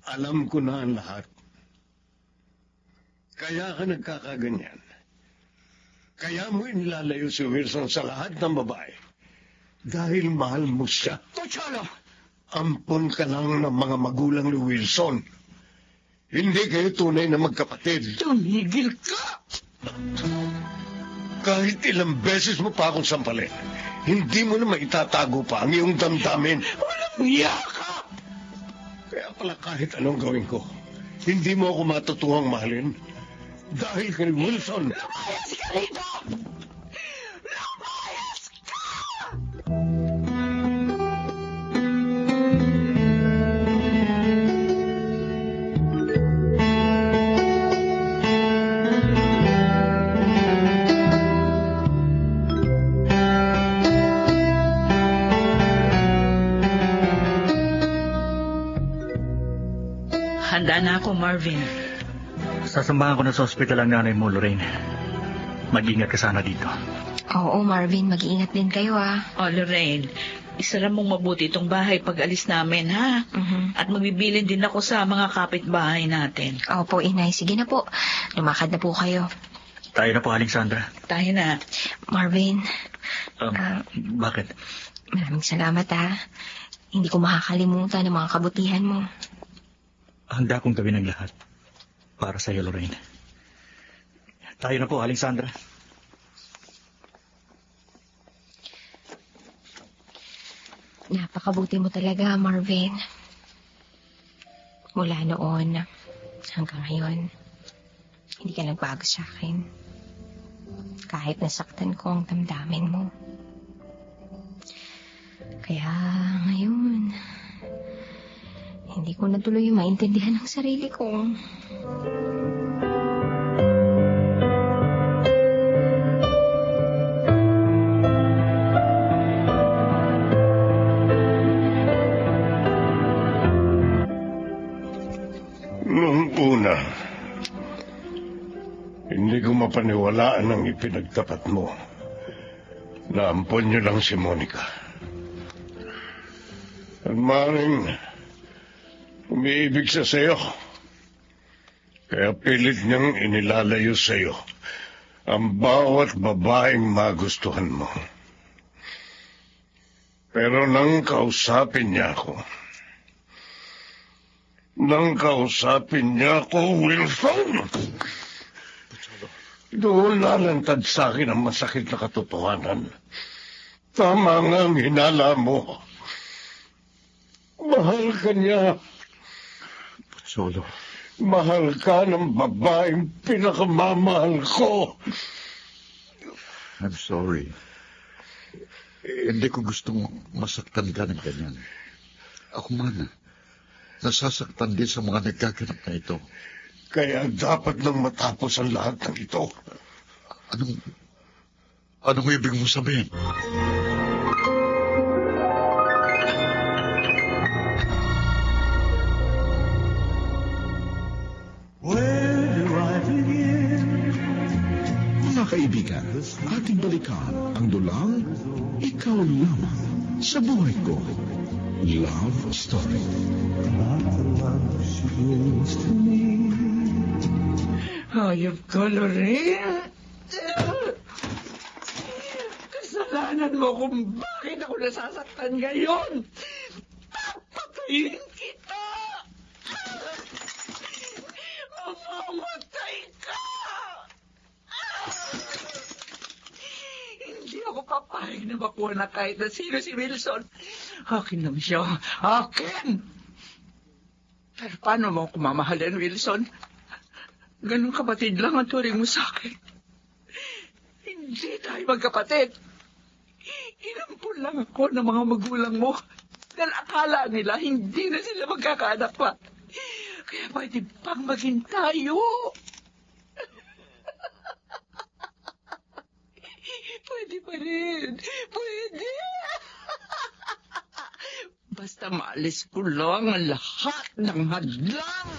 Alam ko na ang lahat. Kaya ka nagkakaganyan. Kaya mo inilalayo si Wilson sa lahat ng babae. Dahil mahal mo siya. Pocholo! Ampon ka lang ng mga magulang ni Wilson. Hindi kayo tunay na magkapatid. Tumigil ka! Kahit ilang beses mo pa akong sampalin, hindi mo na maitatago pa ang iyong damdamin. Walang hiya ka! Kaya pala kahit anong gawin ko, hindi mo ako matutuwang mahalin. Dahil kay Wilson. Lumayas ka rito! Lumayas ka! Handa na ako, Marvin. Sasambahan ko na sa ospital ang nanay mo, Lorraine. Mag-ingat ka sana dito. Oo, Marvin, mag-iingat din kayo, Oh, Lorraine, isara mong mabuti itong bahay pag alis namin, ha? At magbibilin din ako sa mga kapitbahay natin. Opo, Inay. Sige na po. Lumakad na po kayo. Tayo na po, Aling Sandra. Tayo na. Marvin, Bakit? maraming salamat, Hindi ko makakalimutan ang mga kabutihan mo. Handa kong gawin ang lahat para sa iyo, Lorraine. Tayo na po, Aling Sandra. Napakabuti mo talaga, Marvin. Mula noon hanggang ngayon, hindi ka nagbago sa akin. Kahit nasaktan ko ang damdamin mo. Kaya ngayon, hindi ko na tuloy maintindihan ang sarili ko. Noong una, hindi ko mapaniwalaan ang ipinagtapat mo. Naampon niyo lang si Monica. At maaaring umiibig siya sa'yo. Kaya pilit niyang inilalayo sa'yo ang bawat babaeng magustuhan mo. Pero nang kausapin niya ako, Wilson! Doon nalantad sa akin ang masakit na katotohanan. Tama nga ang hinala mo. Mahal ka niya. Pozzolo. Mahal ka ng babaeng pinakamamahal ko. I'm sorry. Hindi ko gustong masaktan ka ng ganyan. Ako man, nasasaktan din sa mga nagkaganap na ito. Kaya dapat nang matapos ang lahat ng ito. Anong ibig mo sabihin? Mga kaibigan, ating balikan ang dulang Ikaw Lamang sa Buhay Ko. Love Story. Hayop ka, Lorraine. Kasalanan mo kung bakit ako nasasaktan ngayon. Papatayin kita. Mamamatay ka. Hindi ako papayag na makuha na kahit na sino si Wilson. Akin lang siya. Akin! Pero paano mo ako mamahalin, Wilson? Ganun kapatid lang ang turing mo sa akin. Hindi tayo magkapatid. Inampun lang ako ng mga magulang mo. Dahil akala nila hindi na sila magkakaanak pa. Kaya pwede pang maging tayo. Pwede pa rin. Pwede. Basta maalis ko lang ang lahat ng hadlang.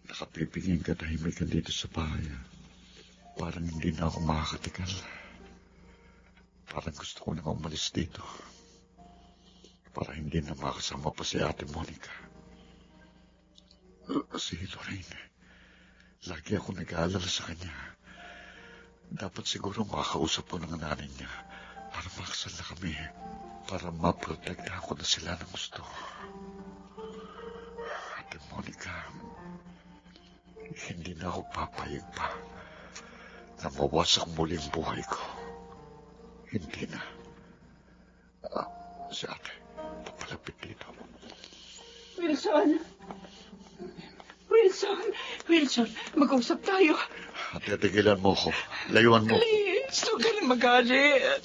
Nakapipingin ka tahimik ka dito sa bahay. Parang hindi na ako makakatikal. Parang gusto ko na umalis dito. Para hindi na makasama pa si Ate Monica. Si Lorraine. Lagi ako nag-aalala sa kanya. Dapat siguro makakausap ko ng nanay niya para makasal na kami. Para maprotektahan ko na sila ng gusto. Ate Monica, hindi na ako papayag pa na mawasak muli ang buhay ko. Hindi na. Si ate, papalapit dito. Wilson, mag-usap tayo. Ate, tigilan mo ako. Layuan mo. Please, huwag ka na magalit.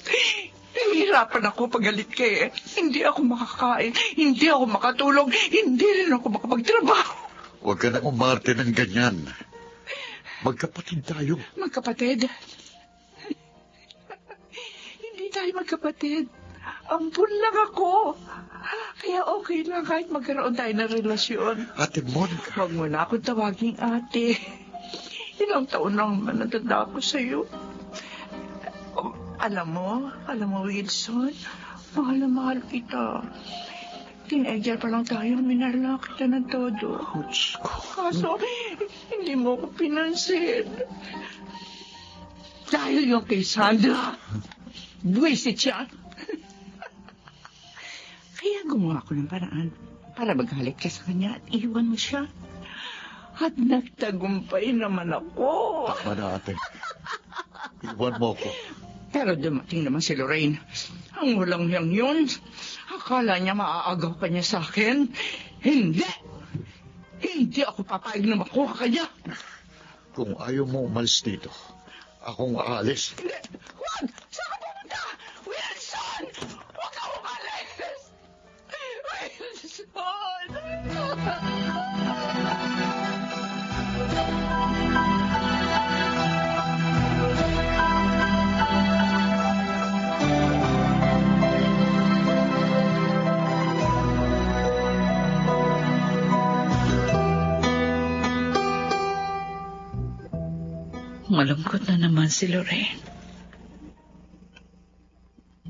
Nahihirapan ako pagalit ka eh. Hindi ako makakain, hindi ako makatulog, hindi rin ako makapagtrabaho. Huwag ka na umarte ng ganyan. Magkapatid tayo. Magkapatid? Hindi tayo magkapatid. Ampun lang ako. Kaya okay lang kahit magkaroon tayo ng relasyon. Ate Monica. Huwag mo na akong tawaging ate. Ilang taon lang naman natanda ako sa'yo. Alam mo, Wilson, mahal na mahal kita. Teenager pa lang tayo, minahal na kita ng todo. Kaso, hindi mo ko pinansin. Dahil yung kay Sandra, buwisit siya. Kaya gumawa ko ng paraan para magalit ka sa kanya at iwan mo siya. At nagtagumpay naman ako. Tama na, ate. Iwan mo ako. Pero dumating naman si Lorraine. Ang walang yang yun. Akala niya maaagaw ka niya sa akin. Hindi! Hindi ako papayag na makuha ka niya. Kung ayaw mo umalis dito, akong aalis. Hindi! Huwag! Saan ka pumunta? Wilson! Huwag ka umalis! Wilson! Malungkot na naman si Lorraine.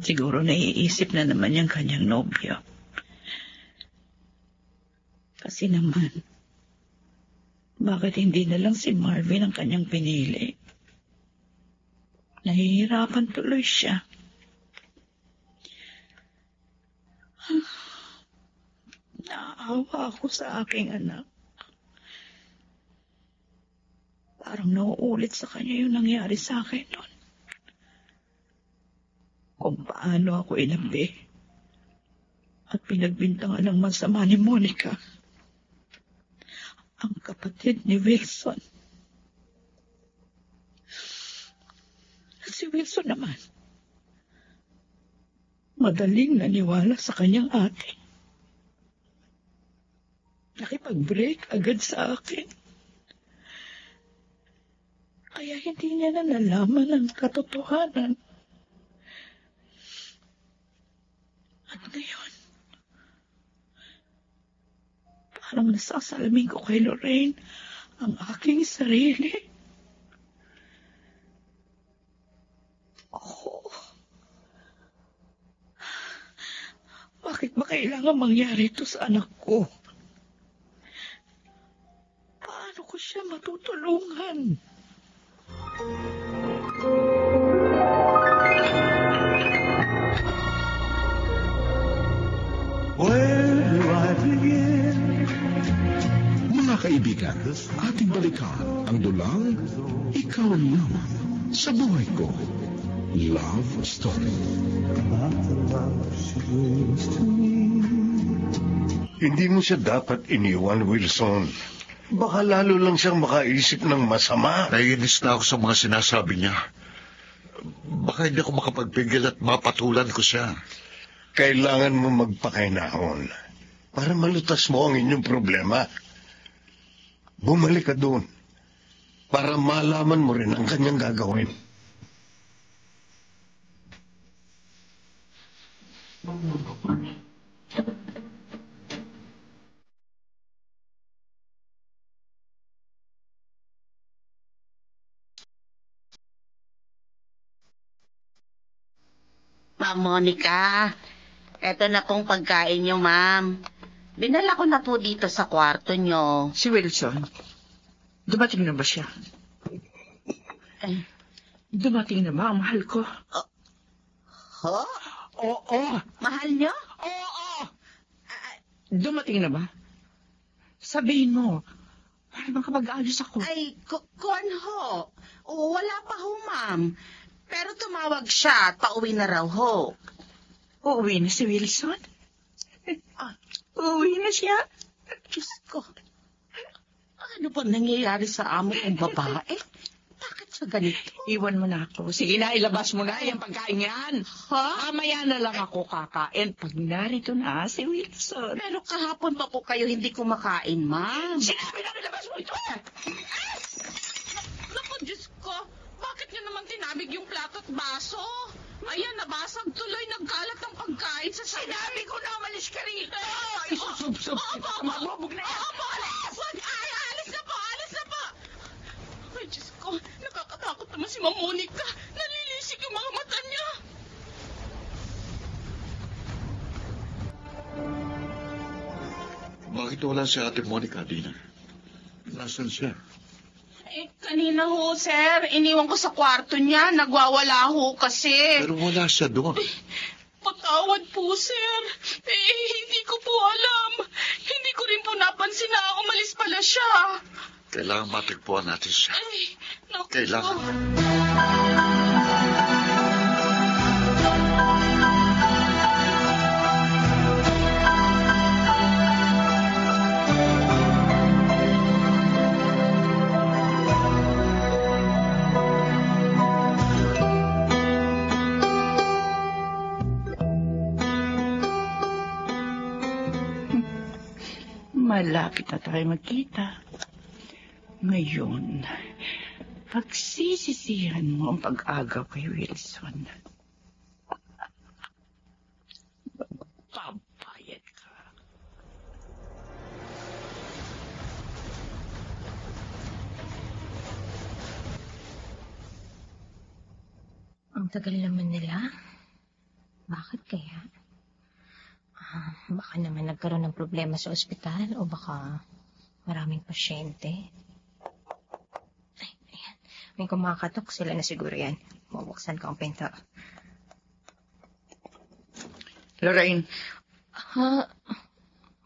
Siguro naiisip na naman yung kanyang nobyo. Kasi naman, bakit hindi na lang si Marvin ang kanyang pinili? Nahihirapan tuloy siya. Naaawa ako sa aking anak. Parang nauulit sa kanya yung nangyari sa akin noon. Kung paano ako inabi at pinagbintangan ng masama ni Monica, ang kapatid ni Wilson. At si Wilson naman, madaling naniwala sa kanyang ate. Nakipag-break agad sa akin. Kaya hindi niya na nalaman ang katotohanan. At ngayon, parang nasasalamin ko kay Lorraine ang aking sarili. Oh, bakit ba kailangan mangyari ito sa anak ko? Paano ko siya matutulungan? Mga kaibigan, ating balikan ang dulang Ikaw Lamang sa Buhay Ko. Love Story. Hindi mo siya dapat iniwan, Wilson. Baka lalo lang siyang makaisip ng masama. Naiinis na ako sa mga sinasabi niya. Baka hindi ako makapagpigil at mapatulan ko siya. Kailangan mo magpakainahon para malutas mo ang inyong problema. Bumalik ka doon para malaman mo rin ang kanyang gagawin. Ma'am Monica, eto na pong pagkain niyo, ma'am. Dinala ko na po dito sa kwarto niyo. Si Wilson, dumating na ba siya? Dumating na ba ang mahal ko? Ho? Oo. Mahal niyo? Oo. Dumating na ba? Sabihin mo, para makapag-alis ako. Ay, kuwan ho. Wala pa ho, ma'am. Pero tumawag siya at pauwi na raw ho. Uuwi na si Wilson? Uuwi na siya? Diyos ko. Ano ba nangyayari sa amo kong babae? Bakit siya ganito? Iwan mo na ako. Sige na, ilabas mo na yung pagkain yan. Ha? Mamaya na lang ako kakain pag narito na si Wilson. Pero kahapon pa po kayo hindi kumakain, ma'am. Sinabi na, ilabas mo ito. Naku, Diyos ko. Bakit niyo naman tinabig yung plato at baso? Ayan, nabasag tuloy, nagkalat ng pagkain sa sabi. Sinabi ko na umalis ka rito. Isusub-sub. Mabubog na yan. Opo, ay, alis na po, alis na po. Ay, Diyos ko, nakakatakot naman si Ma'am Monica. Nalilisik yung mga mata niya. Bakit wala si Ate Monica, Dina? Nasaan siya? Kanina ho, sir. Iniwan ko sa kwarto niya. Nagwawala ho kasi. Pero wala siya doon. Patawad po, sir. Hindi ko po alam. Hindi ko rin po napansin na umalis pala siya. Kailangan matigpuan natin siya. Naku. Kailangan. Malapit na tayo magkita. Ngayon, pagsisisihan mo ang pag-agaw kay Wilson. Magbabayad ka. Ang tagal naman nila. Bakit kaya? Baka naman nagkaroon ng problema sa ospital o baka maraming pasyente. Ay, ayan. May kumakatok. Sila na siguro yan. Mabuksan ko ang pinto. Lorraine,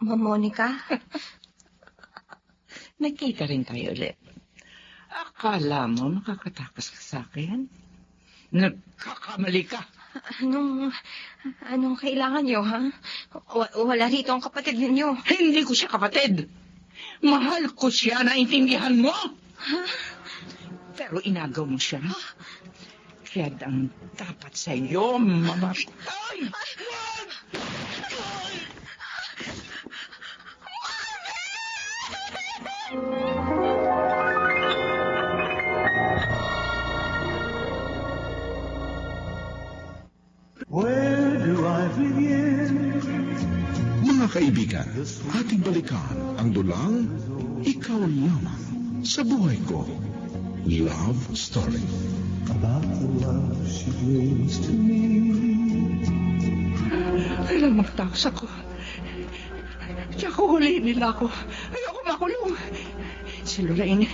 Ma'am Monica? nagkita rin tayo ulit. Akala mo makakatakas ka sa akin? Nagkakamali ka. Anong kailangan nyo, ha? Wala rito ang kapatid ninyo. Hindi ko siya kapatid. Mahal ko siya, naintindihan mo? Pero inagaw mo siya. Kaya ang dapat sa iyo, mamatay! Where do I begin? Mga kaibigan, ating balikan ang dulang Ikaw Lamang sa Buhay Ko. Love Story. About the love she brings to me. Kailan magtakas ako? Tsaka huliin nila ako. Ayoko makulong. Si Lorraine,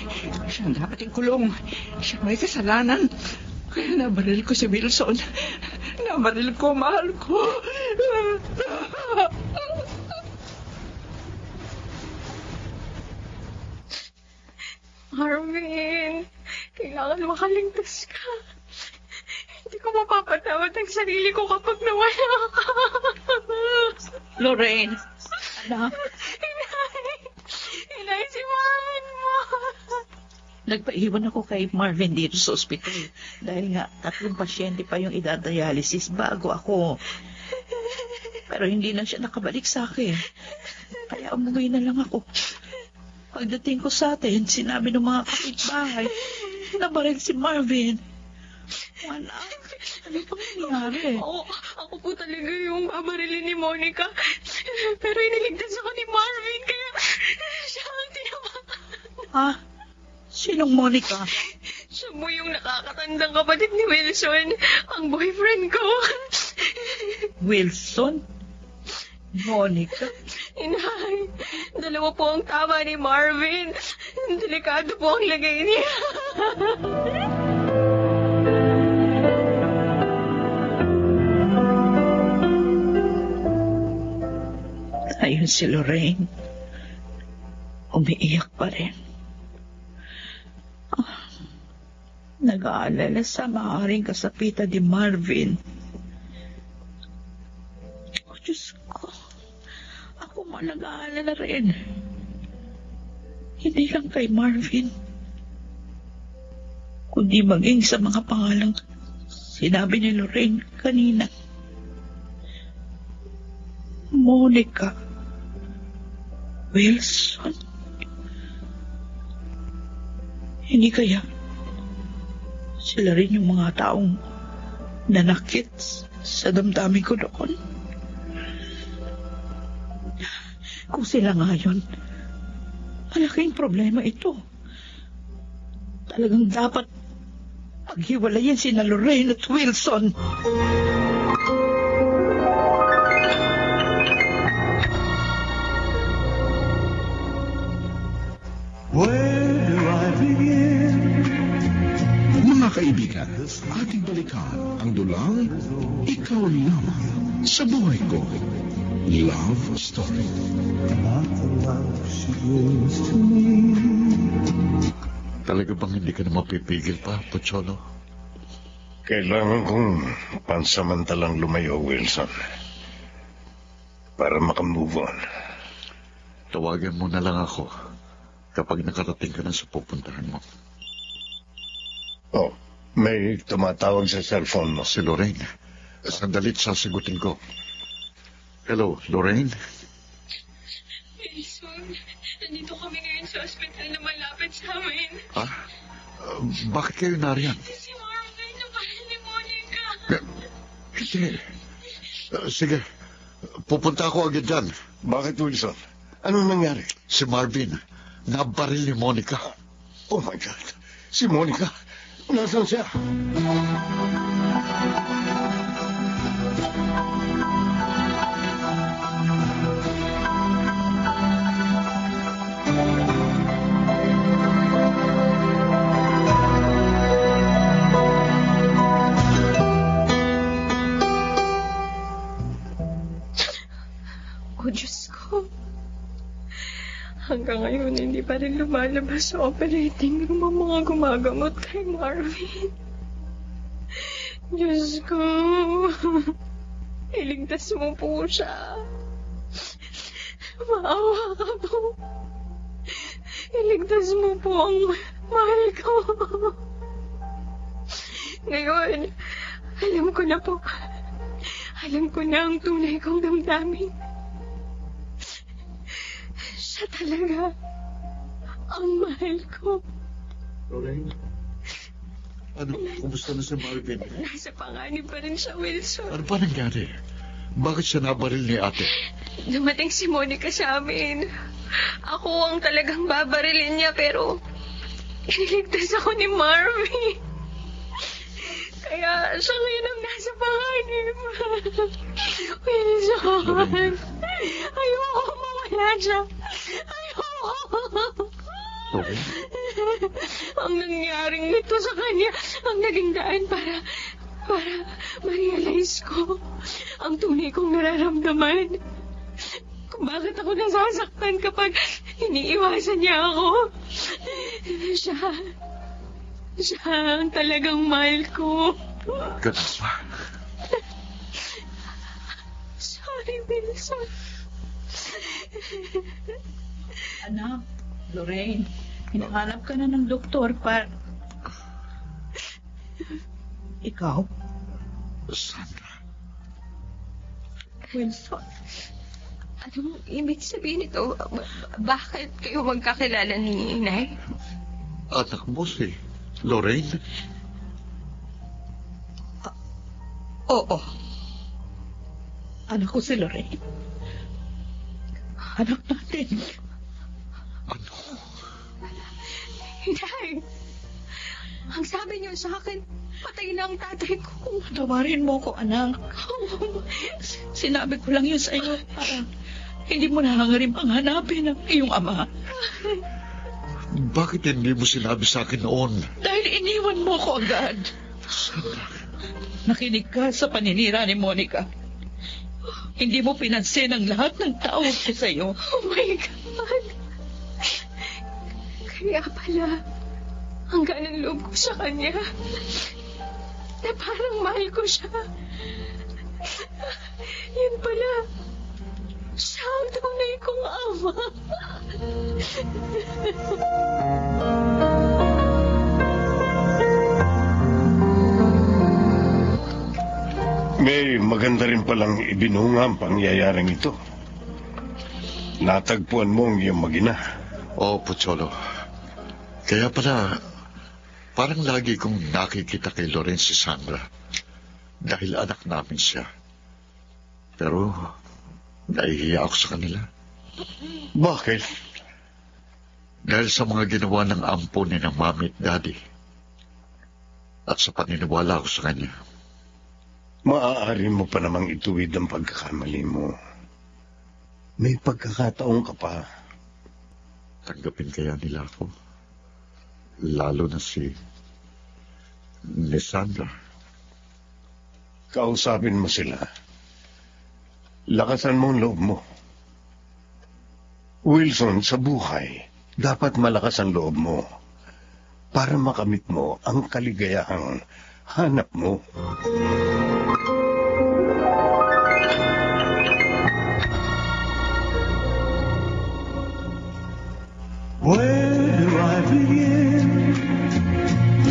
siya ang dapat ikulong. Siya may kasalanan. Kaya nabaril ko si Wilson. Nabaril ko, mahal ko. Marvin, kailangan makaligtas ka. Hindi ko mapapatawad ang sarili ko kapag nawala ka. Lorraine, anak, Inay, si Marvin mo. nagpaiwan ako kay Marvin dito sa ospital. Dahil nga, 3 pasyente pa yung idadialysis bago ako. Pero hindi na siya nakabalik sa akin. Kaya umuwi na lang ako. Pagdating ko sa atin, sinabi ng mga kapitbahay, nabaril si Marvin. Wala. Ano pang nangyari? Ako po talaga yung babarilin ni Monica. Pero iniligtas ako ni Marvin, kaya siya ang tinamaan. Ha? Sinong Monica? Siya mo yung nakakatandang kapatid ni Wilson, ang boyfriend ko. Wilson? Monica? Inay, 2 po ang tama ni Marvin. Delikado po ang lagay niya. Ayun si Lorraine. Umiiyak pa rin. Nag-aalala sa maaaring kasapitan ni Marvin. Oh, Diyos ko. Ako man nag-aalala rin. Hindi lang kay Marvin, kundi maging sa mga pangalang sinabi ni Lorraine kanina. Monica, Wilson. Hindi kaya sila rin yung mga taong nanakit sa damdamin ko doon? Kung sila nga yun, malaking problema ito. Talagang dapat paghiwalayin sina Lorraine at Wilson. Where do I begin? Mga kaibigan, ating balikan ang dulang Ikaw Lamang sa Buhay Ko. Love Story. About the love she brings to me. Talaga bang hindi ka na mapipigil pa, Pocholo? Kailangan kong pansamantalang lumayo, Wilson. Para makamove on. Tawagan mo na lang ako kapag nakarating ka na sa pupuntahan mo. Oh, may tumatawag sa cellphone mo. Si Lorraine. Sandalit sasagutin ko. Hello, Lorraine? Wilson, nandito kami ngayon sa ospital na malapit sa amin. Ha? Bakit kayo nariyan? Si Marvin, nabaril ni Monica. Hindi. Sige, pupunta ako agad dyan. Bakit, Wilson? Anong nangyari? Si Marvin, nabaril ni Monica. Oh my God. Si Monica. Nasaan siya? Hanggang ngayon, hindi pa rin lumalabas sa operating room ang mga gumagamot kay Marvin. Diyos ko, iligtas mo po siya. Maawa ka po. Iligtas mo po ang mahal ko. Ngayon, alam ko na po. Alam ko na ang tunay kong damdamin. Siya talaga ang mahal ko. Lorraine? Ano? Kumusta na si Marvin? Nasa panganib pa rin siya, Wilson. Ano ba nangyari? Bakit siya nabaril ni ate? Dumating si Monica sa amin. Ako ang talagang babarilin niya, pero iniligtas ako ni Marvin. Kaya siya ngayon ang nasa panganib. Wilson, ayoko mawala siya. Ayoko. Ang nangyaring nito sa kanya, ang naging daan para ma-realize ko ang tunay kong nararamdaman. Kung bakit ako nasasaktan kapag iniiwasan niya ako. Siya ang talagang mahal ko. Ganun ba? Sorry, Wilson. Anak, Lorraine, hinahanap ka na ng doktor para... Ikaw? Sandra. Wilson, anong ibig sabihin ito? Bakit kayo magkakilala ni Inay? Anak mo si Lorraine? Oo. Anak ko si Lorraine. Anak natin. Ano? Inay, ang sabi niyo sa akin, patay na ang tatay ko. Tawarin mo ko, anak. Sinabi ko lang yun sa iyo para hindi mo nahangarin pang hanapin ang iyong ama. Bakit hindi mo sinabi sa akin noon? Dahil iniwan mo ko agad. Sandra. Nakinig ka sa paninira ni Monica. Hindi mo pinansin ang lahat ng tao ko sa iyo. Oh my God! Kaya pala, hanggang ang loob ko sa kanya, na parang mahal ko siya. Yun pala, siya ang tunay kong ama. May maganda rin palang ibinunga ang pangyayaring ito. Natagpuan mo ang iyong mag-ina. Oo, Pocholo. Kaya pala, parang lagi kong nakikita kay Lorraine si Sandra. Dahil anak namin siya. Pero, nahihiya ako sa kanila. Bakit? Dahil sa mga ginawa ng ampo ni ng mami at daddy. At sa paniniwala ko sa kanya. Maaari mo pa namang ituwid ang pagkakamali mo. May pagkakataon ka pa. Tanggapin kaya nila ako? Lalo na si Sandra. Kausapin mo sila. Lakasan mo ang loob mo. Wilson, sa buhay, dapat malakas ang loob mo para makamit mo ang kaligayahang hanap mo. Where do I begin?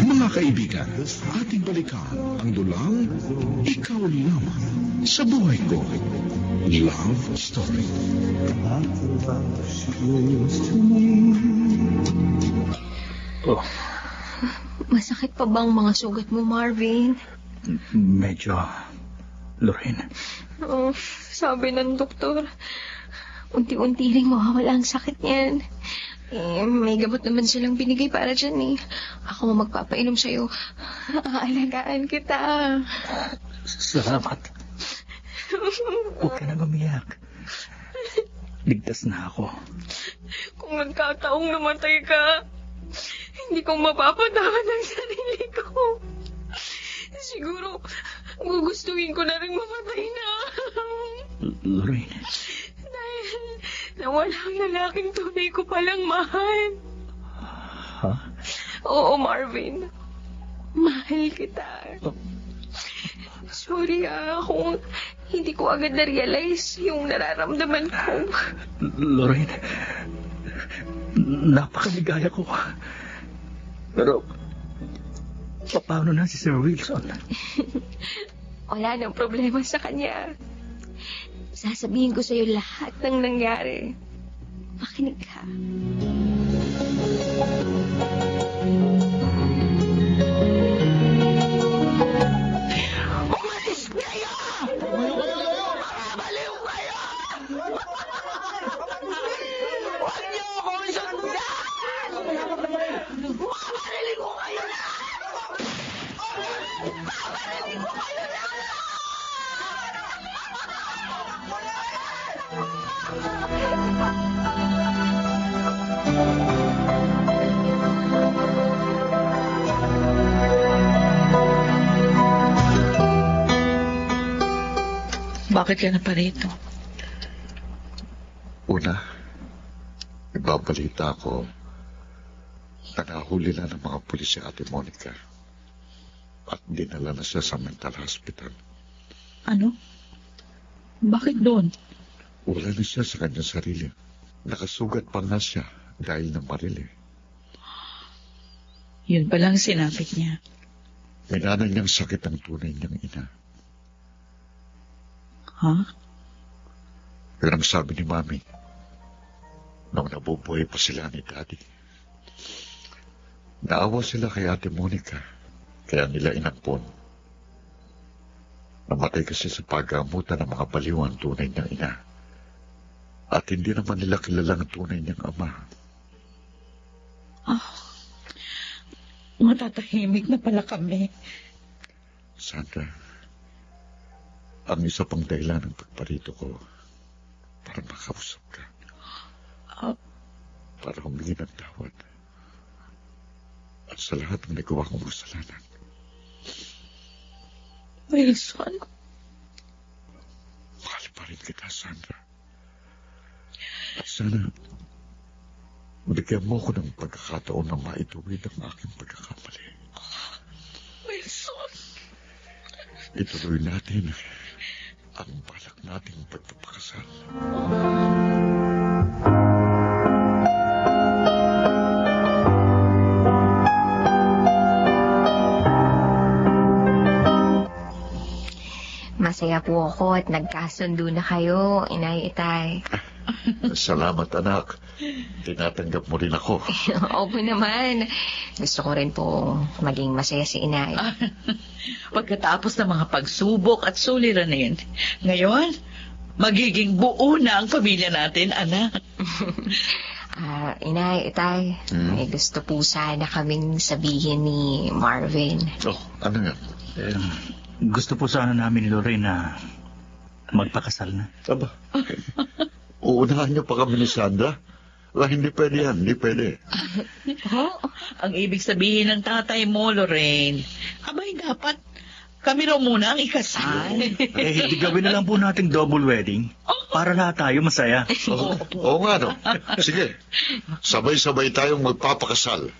Mga kaibigan, ating balikan ang dulang Ikaw Lamang sa Buhay Ko. Love Story. Oh. Masakit pa bang mga sugat mo, Marvin? Medyo, Lorraine. Oh, sabi ng doktor, unti-unti rin mawawala ang sakit niyan. May gamot naman silang binigay para dyan eh. Ako magpapainom sa'yo. Aalagaan kita. Salamat. Huwag ka na umiyak. Ligtas na ako. Kung nagkataong namatay ka, hindi ko mapapatawad ang sarili ko. Siguro, gugustuhin ko na rin mamatay na. Lorraine. na walang lalaking tunay ko palang mahal. Ha? Oo, Marvin. Mahal kita. Sorry kung hindi ko agad na-realize yung nararamdaman ko. Lorraine, napakaligaya ko. Pero, paano na si Sir Wilson? Wala nang problema sa kanya. Sasabihin ko sa'yo lahat ng nangyari. Makinig ka. Umalis kayo! Baliw kayo! Huwag niyo akong sundan! Mabarinig ko kayo na! Mabarinig ko kayo na! Bakit ka na pa rito? Una, ibabalita ko na nahuli na ng mga pulis si Ate Monica at dinala na siya sa mental hospital. Ano? Bakit doon? Wala na siya sa kanyang sarili. Nakasugat pa nga siya dahil ng baril eh. Yun palang sinapit niya. Minanay niyang sakit ang tunay niyang ina. Ha? Pero ang sabi ni Mami, nung nabubuhay pa sila ni Daddy, naawa sila kay Ate Monica, kaya nila inampon. Namatay kasi sa paggamutan ng mga baliw ang tunay niyang ina. At hindi naman nila kilala ang tunay niyang ama. Matatahimik na pala kami. Sandra, ang isa pang dahilan ng pagparito ko para makausap ka. Para humingi ng tawad. At sa lahat ng nagawa kong kasalanan. Wilson? Mahal pa rin kita, Sandra. At sana, bigyan mo ko ng pagkakataon na maituwid ang aking pagkakamali. Wilson? Ituloy natin ang balak nating pagpapakasal. Masaya po ako at nagkasundo na kayo, Inay Itay. Salamat, anak. Tinatanggap mo rin ako. Opo naman. Gusto ko rin po maging masaya si Inay. Pagkatapos ng mga pagsubok at suliranin, ngayon, magiging buo na ang pamilya natin, anak. Inay, Itay, may gusto po sana kaming sabihin ni Marvin. Oh, ano nga? Gusto po sana namin ni Lorraine na magpakasal na. Aba, uunahan niyo pa kami ni Sandra? Hindi pwede yan, hindi pwede. Ang ibig sabihin ng tatay mo, Lorraine, abay dapat kami raw muna ang ikasal. Hindi gawin na lang po nating double wedding para lahat tayo masaya. Oo nga, no? Sige, sabay-sabay tayong magpapakasal.